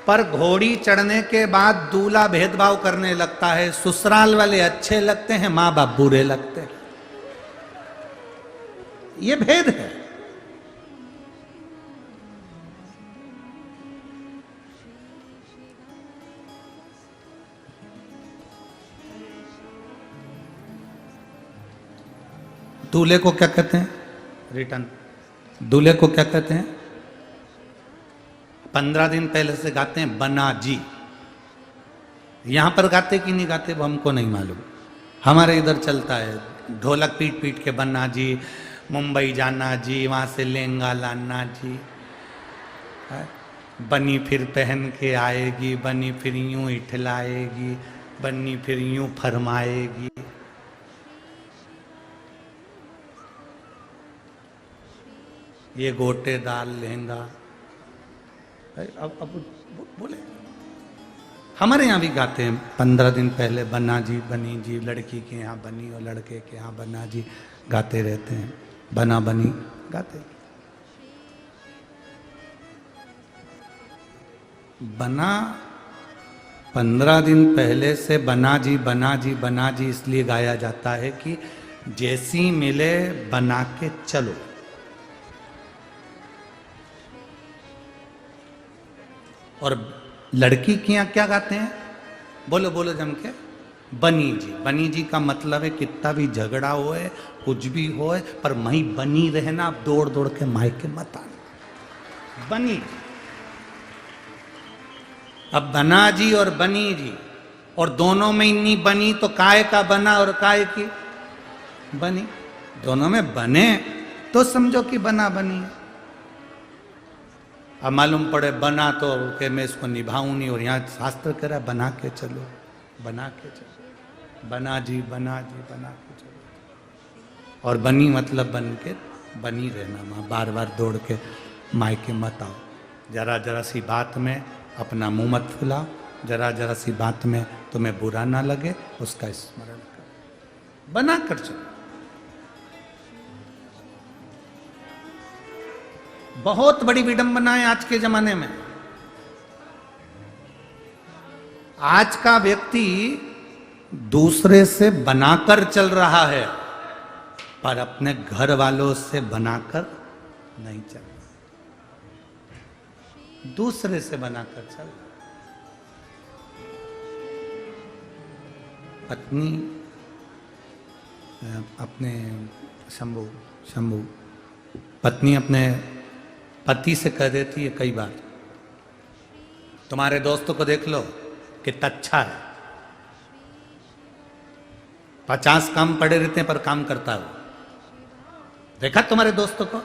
पर घोड़ी चढ़ने के बाद दूल्हा भेदभाव करने लगता है, ससुराल वाले अच्छे लगते हैं, मां बाप बुरे लगते हैं। ये भेद है। दूल्हे को क्या कहते हैं? रिटर्न। दूल्हे को क्या कहते हैं? 15 दिन पहले से गाते हैं बना जी। यहां पर गाते कि नहीं गाते वो हमको नहीं मालूम, हमारे इधर चलता है ढोलक पीट पीट के बना जी, मुंबई जाना जी, वहां से लहंगा लाना जी, बनी फिर पहन के आएगी, बनी फिर यूं इठलाएगी, बनी फिर यूं फरमाएगी। ये गोटेदार लहंगा। अब बोले हमारे यहाँ भी गाते हैं 15 दिन पहले बना जी बनी जी, लड़की के यहाँ बनी और लड़के के यहाँ बना जी, गाते रहते हैं, बना बनी गाते। बना 15 दिन पहले से बना जी बना जी बना जी इसलिए गाया जाता है कि जैसी मिले बना के चलो। और लड़की के यहाँ क्या गाते हैं? बोलो बोलो जम के, बनी जी। बनी जी का मतलब है कितना भी झगड़ा होए, कुछ भी होए, पर मही बनी रहना, दौड़ दौड़ के मायके मत आना। बनी जी। अब बना जी और बनी जी, और दोनों में इन्नी बनी, तो काय का बना और काय की बनी, दोनों में बने तो समझो कि बना बनी। अब मालूम पड़े बना तो कि मैं इसको निभाऊं नहीं, और यहाँ शास्त्र कह रहा बना के चलो, बना के चलो, बना जी बना जी बना के चलो। और बनी मतलब बन के बनी रहना, माँ बार बार दौड़ के मायके मत आओ। जरा जरा सी बात में अपना मुंह मत फुलाओ, जरा जरा सी बात में तुम्हें बुरा ना लगे उसका स्मरण करो, बना कर चलो। बहुत बड़ी विडंबना है आज के जमाने में। आज का व्यक्ति दूसरे से बनाकर चल रहा है, पर अपने घर वालों से बनाकर नहीं चल रहा, दूसरे से बनाकर चल रहा। पत्नी अपने शंभू पत्नी अपने पति से कह देती है कई बार, तुम्हारे दोस्तों को देख लो कितना अच्छा है, 50 काम पड़े रहते हैं पर काम करता है, देखा तुम्हारे दोस्तों को।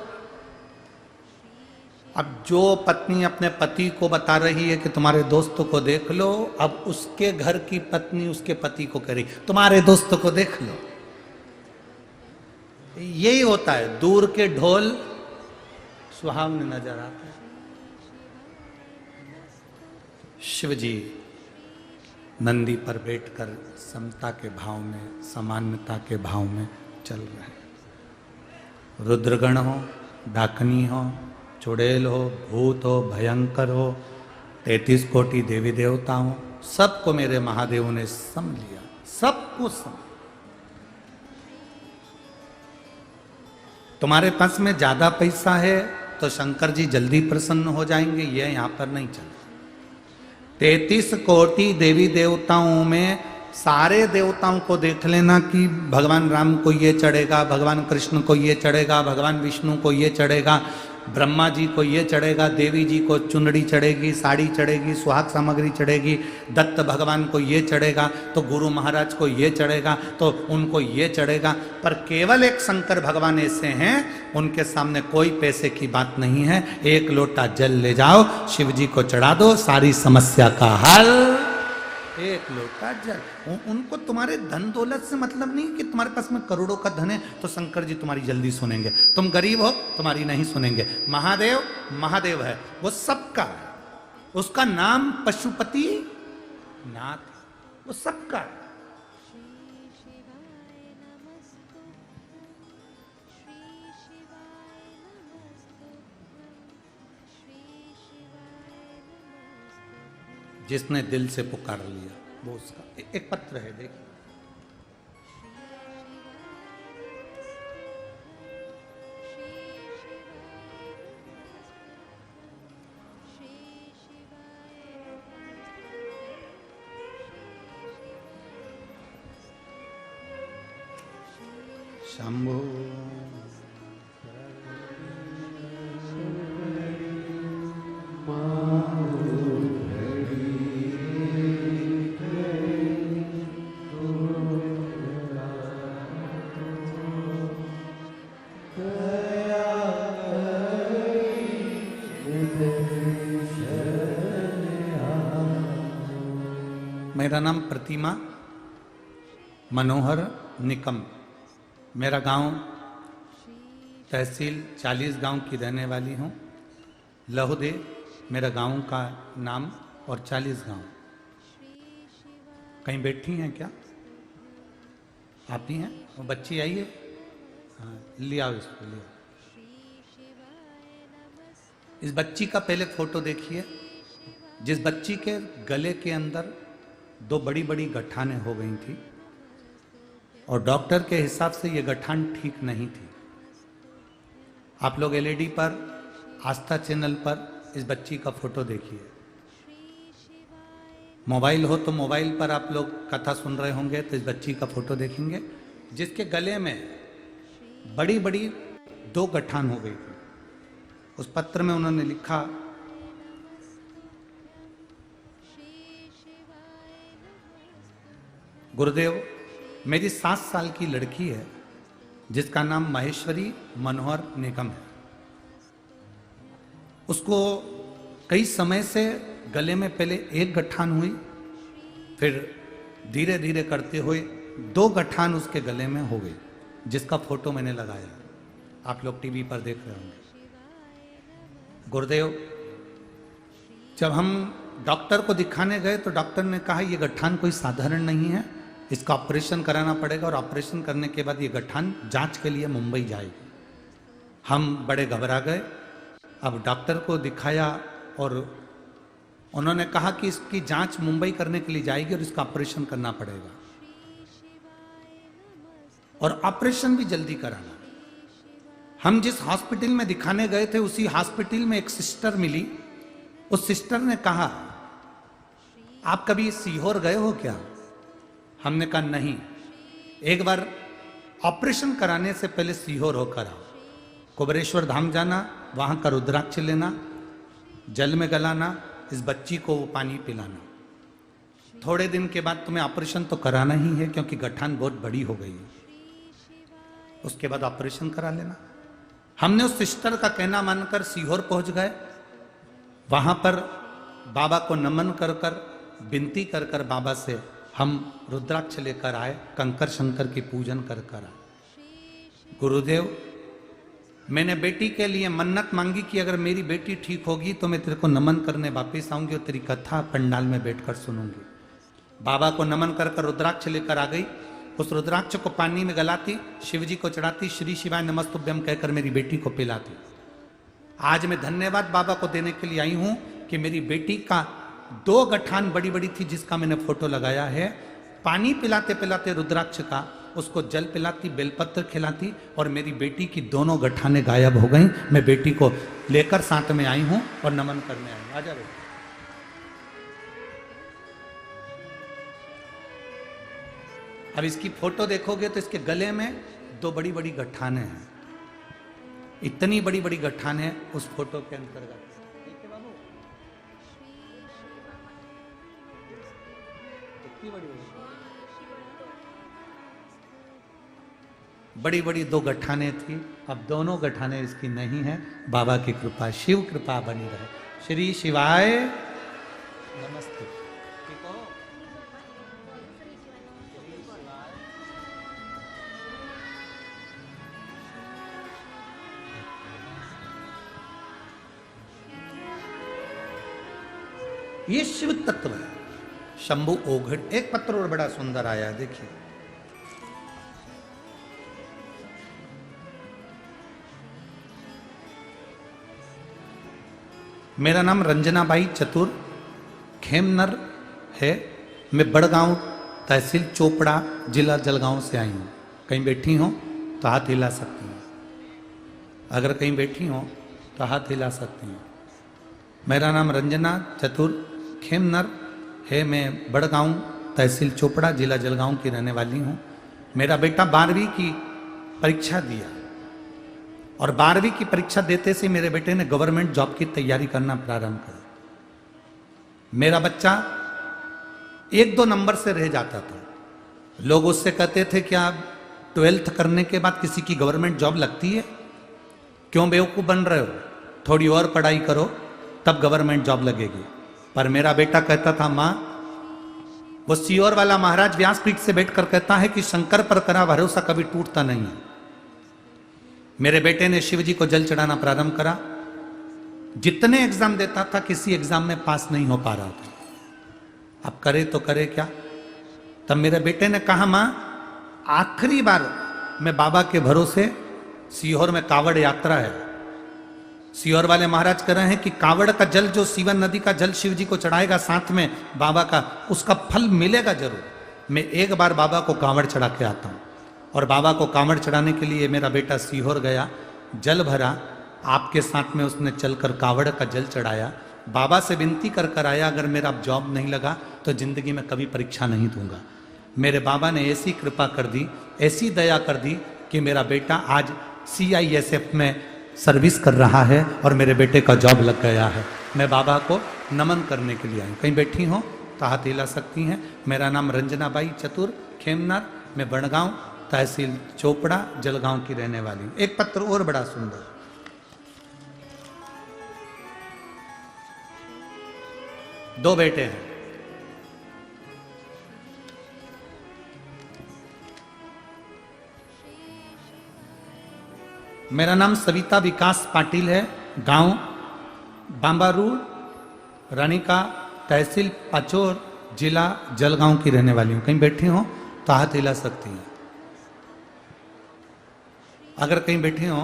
अब जो पत्नी अपने पति को बता रही है कि तुम्हारे दोस्तों को देख लो, अब उसके घर की पत्नी उसके पति को कह रही तुम्हारे दोस्तों को देख लो। यही होता है, दूर के ढोल सुहावने नजर आते हैं। शिव जी नंदी पर बैठकर समता के भाव में, सामान्यता के भाव में चल रहे हैं। रुद्रगण हो, डाकनी हो, चुड़ैल हो, भूत हो, भयंकर हो, 33 कोटि देवी देवता हो, सबको मेरे महादेव ने सम लिया, सबको सम। तुम्हारे पास में ज्यादा पैसा है तो शंकर जी जल्दी प्रसन्न हो जाएंगे, ये यहां पर नहीं चलता। 33 कोटि देवी देवताओं में सारे देवताओं को देख लेना कि भगवान राम को ये चढ़ेगा, भगवान कृष्ण को ये चढ़ेगा, भगवान विष्णु को ये चढ़ेगा, ब्रह्मा जी को ये चढ़ेगा, देवी जी को चुनरी चढ़ेगी, साड़ी चढ़ेगी, सुहाग सामग्री चढ़ेगी, दत्त भगवान को ये चढ़ेगा, तो गुरु महाराज को ये चढ़ेगा, तो उनको ये चढ़ेगा। पर केवल एक शंकर भगवान ऐसे हैं, उनके सामने कोई पैसे की बात नहीं है। एक लोटा जल ले जाओ, शिव जी को चढ़ा दो, सारी समस्या का हल। एक लोटा जल। उनको तुम्हारे धन दौलत से मतलब नहीं कि तुम्हारे पास में करोड़ों का धन है तो शंकर जी तुम्हारी जल्दी सुनेंगे। तुम गरीब हो, तुम्हारी नहीं सुनेंगे। महादेव महादेव है, वो सबका है। उसका नाम पशुपति नाथ, वो सबका है। जिसने दिल से पुकार लिया वो उसका। एक पत्र है, देखिए। शंभो मेरा नाम प्रतिमा मनोहर निकम। मेरा गांव तहसील 40 गांव की रहने वाली हूं। लहुदे मेरा गांव का नाम और 40 गांव। कहीं बैठी हैं क्या? आप ही हैं? वो बच्ची आई है, हाँ लिया इसको, लिया। इस बच्ची का पहले फोटो देखिए। जिस बच्ची के गले के अंदर 2 बड़ी बड़ी गठानें हो गई थी और डॉक्टर के हिसाब से ये गठान ठीक नहीं थी। आप लोग एलईडी पर, आस्था चैनल पर इस बच्ची का फोटो देखिए। मोबाइल हो तो मोबाइल पर आप लोग कथा सुन रहे होंगे तो इस बच्ची का फोटो देखेंगे जिसके गले में बड़ी बड़ी 2 गठान हो गई थी। उस पत्र में उन्होंने लिखा, गुरुदेव मेरी 7 साल की लड़की है जिसका नाम महेश्वरी मनोहर निगम है। उसको कई समय से गले में पहले 1 गठान हुई, फिर धीरे धीरे करते हुए 2 गठान उसके गले में हो गई, जिसका फोटो मैंने लगाया। आप लोग टीवी पर देख रहे होंगे। गुरुदेव जब हम डॉक्टर को दिखाने गए तो डॉक्टर ने कहा ये गठान कोई साधारण नहीं है, इसका ऑपरेशन कराना पड़ेगा और ऑपरेशन करने के बाद ये गठान जांच के लिए मुंबई जाएगी। हम बड़े घबरा गए। अब डॉक्टर को दिखाया और उन्होंने कहा कि इसकी जांच मुंबई करने के लिए जाएगी और इसका ऑपरेशन करना पड़ेगा और ऑपरेशन भी जल्दी कराना। हम जिस हॉस्पिटल में दिखाने गए थे उसी हॉस्पिटल में एक सिस्टर मिली। उस सिस्टर ने कहा, आप कभी सीहोर गए हो क्या? हमने कहा नहीं। एक बार ऑपरेशन कराने से पहले सीहोर होकर आओ। कुबेरेश्वर धाम जाना, वहां का रुद्राक्ष लेना, जल में गलाना, इस बच्ची को वो पानी पिलाना। थोड़े दिन के बाद तुम्हें ऑपरेशन तो कराना ही है क्योंकि गठान बहुत बड़ी हो गई है। उसके बाद ऑपरेशन करा लेना। हमने उस सिस्टर का कहना मानकर सीहोर पहुंच गए। वहां पर बाबा को नमन कर कर, विनती कर कर बाबा से हम रुद्राक्ष लेकर आए, कंकर शंकर की पूजन कर कर आए। गुरुदेव मैंने बेटी के लिए मन्नत मांगी कि अगर मेरी बेटी ठीक होगी तो मैं तेरे को नमन करने वापस आऊंगी और तेरी कथा पंडाल में बैठकर सुनूंगी। बाबा को नमन कर कर रुद्राक्ष लेकर आ गई। उस रुद्राक्ष को पानी में गलाती, शिव जी को चढ़ाती, श्री शिवाय नमस्तुभ्यम कहकर मेरी बेटी को पिलाती। आज मैं धन्यवाद बाबा को देने के लिए आई हूं कि मेरी बेटी का 2 गठान बड़ी बड़ी थी जिसका मैंने फोटो लगाया है। पानी पिलाते पिलाते रुद्राक्ष का उसको जल पिलाती, बेलपत्र खिलाती और मेरी बेटी की दोनों गठाने गायब हो गई। मैं बेटी को लेकर साथ में आई हूं और नमन करने आई हूं। आजा बेटी। अब इसकी फोटो देखोगे तो इसके गले में 2 बड़ी बड़ी गठाने हैं। इतनी बड़ी बड़ी गठाने उस फोटो के अंतर्गत। ठीक है बाबू, कितनी बड़ी बड़ी बड़ी 2 गठाने थी। अब दोनों गठाने इसकी नहीं है। बाबा की कृपा, शिव कृपा बनी रहे। श्री शिवाय नमस्ते। ठीक हो? ये शिव तत्व है। शंभु ओघड़। एक पत्र और बड़ा सुंदर आया है, देखिए। मेरा नाम रंजनाबाई चतुर खेमनर है। मैं बड़गांव तहसील चोपड़ा जिला जलगांव से आई हूँ। कहीं बैठी हो तो हाथ हिला सकती हैं। अगर कहीं बैठी हो तो हाथ हिला सकती हैं। मेरा नाम रंजना चतुर खेमनर है। मैं बड़गांव तहसील चोपड़ा जिला जलगांव की रहने वाली हूँ। मेरा बेटा 12वीं की परीक्षा दिया और 12वीं की परीक्षा देते से मेरे बेटे ने गवर्नमेंट जॉब की तैयारी करना प्रारंभ करा। मेरा बच्चा 1-2 नंबर से रह जाता था। लोग उससे कहते थे कि आप 12th करने के बाद किसी की गवर्नमेंट जॉब लगती है, क्यों बेवकूफ़ बन रहे हो, थोड़ी और पढ़ाई करो तब गवर्नमेंट जॉब लगेगी। पर मेरा बेटा कहता था, माँ वो सीहोर वाला महाराज व्यासपीठ से बैठकर कहता है कि शंकर पर करा भरोसा कभी टूटता नहीं है। मेरे बेटे ने शिव जी को जल चढ़ाना प्रारंभ करा। जितने एग्जाम देता था किसी एग्जाम में पास नहीं हो पा रहा था। अब करे तो करे क्या। तब मेरे बेटे ने कहा, मां आखिरी बार मैं बाबा के भरोसे, सीहोर में कावड़ यात्रा है। सीहोर वाले महाराज कह रहे हैं कि कावड़ का जल जो सीवन नदी का जल शिव जी को चढ़ाएगा साथ में बाबा का, उसका फल मिलेगा जरूर। मैं एक बार बाबा को कावड़ चढ़ा के आता हूँ। और बाबा को कांवड़ चढ़ाने के लिए मेरा बेटा सीहोर गया, जल भरा, आपके साथ में उसने चलकर कांवड़ का जल चढ़ाया। बाबा से विनती कर कर आया, अगर मेरा जॉब नहीं लगा तो जिंदगी में कभी परीक्षा नहीं दूंगा। मेरे बाबा ने ऐसी कृपा कर दी, ऐसी दया कर दी कि मेरा बेटा आज CISF में सर्विस कर रहा है और मेरे बेटे का जॉब लग गया है। मैं बाबा को नमन करने के लिए आई। कहीं बैठी हो तो हाथ हिला सकती हैं। मेरा नाम रंजनाबाई चतुर खेमनार, मैं बड़गांव तहसील चोपड़ा जलगांव की रहने वाली हूं। एक पत्र और बड़ा सुंदर। दो बेटे हैं। मेरा नाम सविता विकास पाटिल है। गांव बांबारू, रानिका, तहसील पाचोर, जिला जलगांव की रहने वाली हूं। कहीं बैठी हो तो हाथ हिला सकती हैं। अगर कहीं बैठे हो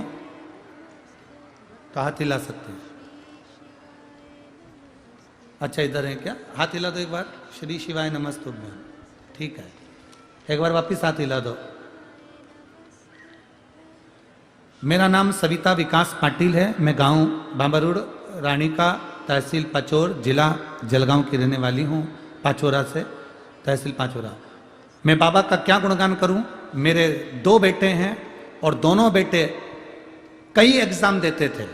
तो हाथ हिला सकते हैं। अच्छा इधर है क्या? हाथ हिला दो एक बार। श्री शिवाय नमस्तुभ्यम। ठीक है, एक बार वापिस हाथ हिला दो। मेरा नाम सविता विकास पाटिल है। मैं गांव बांबरूड़, रानिका, तहसील पाचोर, जिला जलगांव की रहने वाली हूँ। पाचोरा से, तहसील पाचोरा। मैं बाबा का क्या गुणगान करूं। मेरे 2 बेटे हैं और दोनों बेटे कई एग्जाम देते थे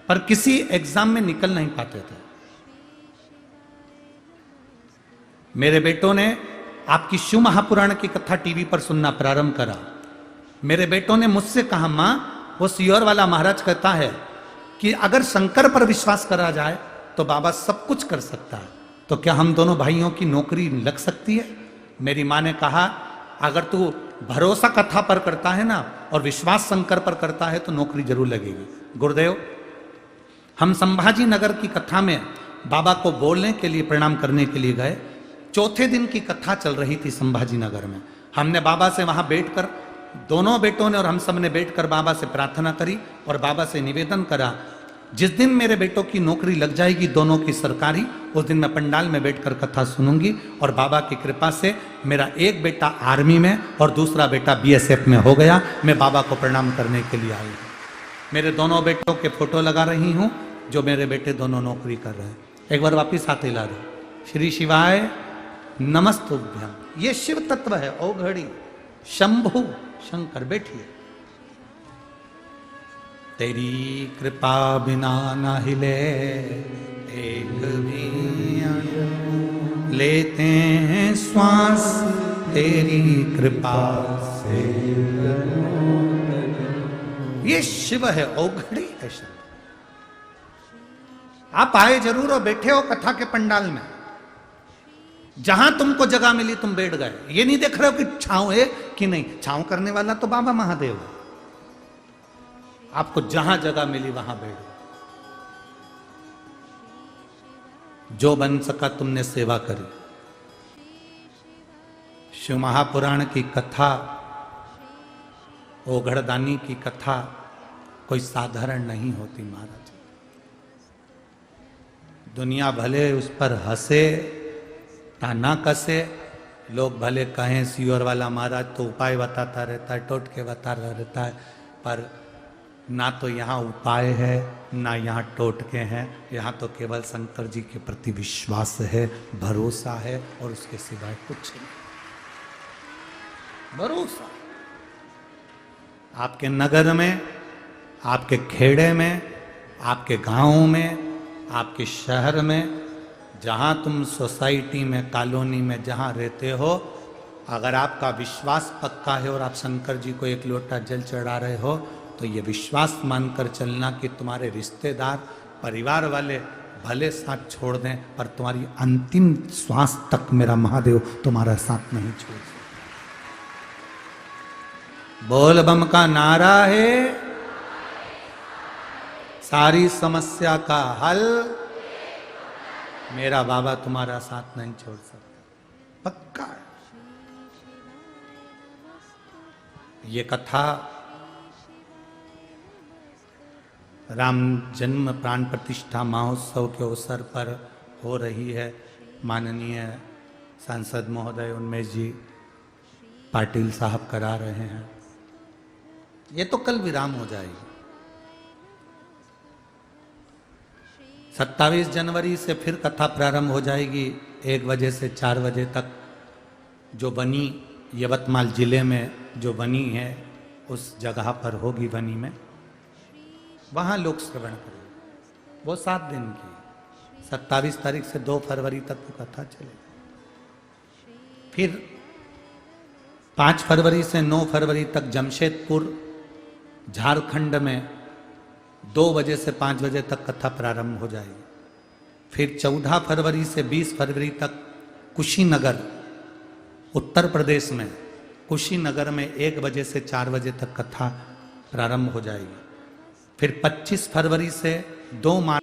पर किसी एग्जाम में निकल नहीं पाते थे। मेरे बेटों ने आपकी शिव महापुराण की कथा टीवी पर सुनना प्रारंभ करा। मेरे बेटों ने मुझसे कहा, मां वो सीहोर वाला महाराज कहता है कि अगर शंकर पर विश्वास करा जाए तो बाबा सब कुछ कर सकता है, तो क्या हम दोनों भाइयों की नौकरी लग सकती है? मेरी मां ने कहा, अगर तू भरोसा कथा पर करता है ना और विश्वास शंकर पर करता है तो नौकरी जरूर लगेगी। गुरुदेव, हम संभाजी नगर की कथा में बाबा को बोलने के लिए, प्रणाम करने के लिए गए। चौथे दिन की कथा चल रही थी संभाजी नगर में। हमने बाबा से वहां बैठकर, दोनों बेटों ने और हम सब ने बैठकर बाबा से प्रार्थना करी और बाबा से निवेदन करा, जिस दिन मेरे बेटों की नौकरी लग जाएगी, दोनों की सरकारी, उस दिन मैं पंडाल में बैठकर कथा सुनूंगी। और बाबा की कृपा से मेरा एक बेटा आर्मी में और दूसरा बेटा बीएसएफ में हो गया। मैं बाबा को प्रणाम करने के लिए आई हूँ। मेरे दोनों बेटों के फोटो लगा रही हूँ, जो मेरे बेटे दोनों नौकरी कर रहे हैं। एक बार वापिस हाथ हिला दो। श्री शिवाय नमस्तुभ्यम। ये शिव तत्व है। ओ घड़ी शंभु शंकर, बैठिए। तेरी कृपा बिना न हिले एक भी अणु, लेते हैं श्वास तेरी कृपा से। ये शिव है, औघड़ी है शिव। आप आए जरूर और बैठे हो कथा के पंडाल में। जहां तुमको जगह मिली तुम बैठ गए। ये नहीं देख रहे हो कि छांव है कि नहीं। छांव करने वाला तो बाबा महादेव है। आपको जहां जगह मिली वहां बैठ गए। जो बन सका तुमने सेवा करी। शिव महापुराण की कथा, ओघड़दानी की कथा कोई साधारण नहीं होती महाराज। दुनिया भले उस पर हंसे ताना कसे, लोग भले कहें सियोर वाला महाराज तो उपाय बताता रहता है, टोटके बताता रहता है, पर ना तो यहाँ उपाय है ना यहाँ टोटके हैं। यहाँ तो केवल शंकर जी के प्रति विश्वास है, भरोसा है और उसके सिवाय कुछ नहीं। भरोसा आपके नगर में, आपके खेड़े में, आपके गांव में, आपके शहर में, जहां तुम सोसाइटी में, कॉलोनी में जहां रहते हो, अगर आपका विश्वास पक्का है और आप शंकर जी को एक लोटा जल चढ़ा रहे हो, तो ये विश्वास मानकर चलना कि तुम्हारे रिश्तेदार, परिवार वाले भले साथ छोड़ दें, पर तुम्हारी अंतिम श्वास तक मेरा महादेव तुम्हारा साथ नहीं छोड़ सकता। बोल बम का नारा है, सारी समस्या का हल, मेरा बाबा तुम्हारा साथ नहीं छोड़ सकता, पक्का है। ये कथा राम जन्म प्राण प्रतिष्ठा महोत्सव के अवसर पर हो रही है। माननीय सांसद महोदय उन्मेष जी पाटिल साहब करा रहे हैं। ये तो कल विराम हो जाएगी। 27 जनवरी से फिर कथा प्रारंभ हो जाएगी 1 बजे से 4 बजे तक। जो बनी यवतमाल जिले में जो बनी है उस जगह पर होगी, बनी में, वहां लोग श्रवण करेंगे। वो 7 दिन की, 27 तारीख से 2 फरवरी तक वो कथा चलेगी। फिर 5 फरवरी से 9 फरवरी तक जमशेदपुर झारखंड में 2 बजे से 5 बजे तक कथा प्रारंभ हो जाएगी। फिर 14 फरवरी से 20 फरवरी तक कुशीनगर उत्तर प्रदेश में, कुशीनगर में 1 बजे से 4 बजे तक कथा प्रारंभ हो जाएगी। फिर 25 फरवरी से 2 मार्च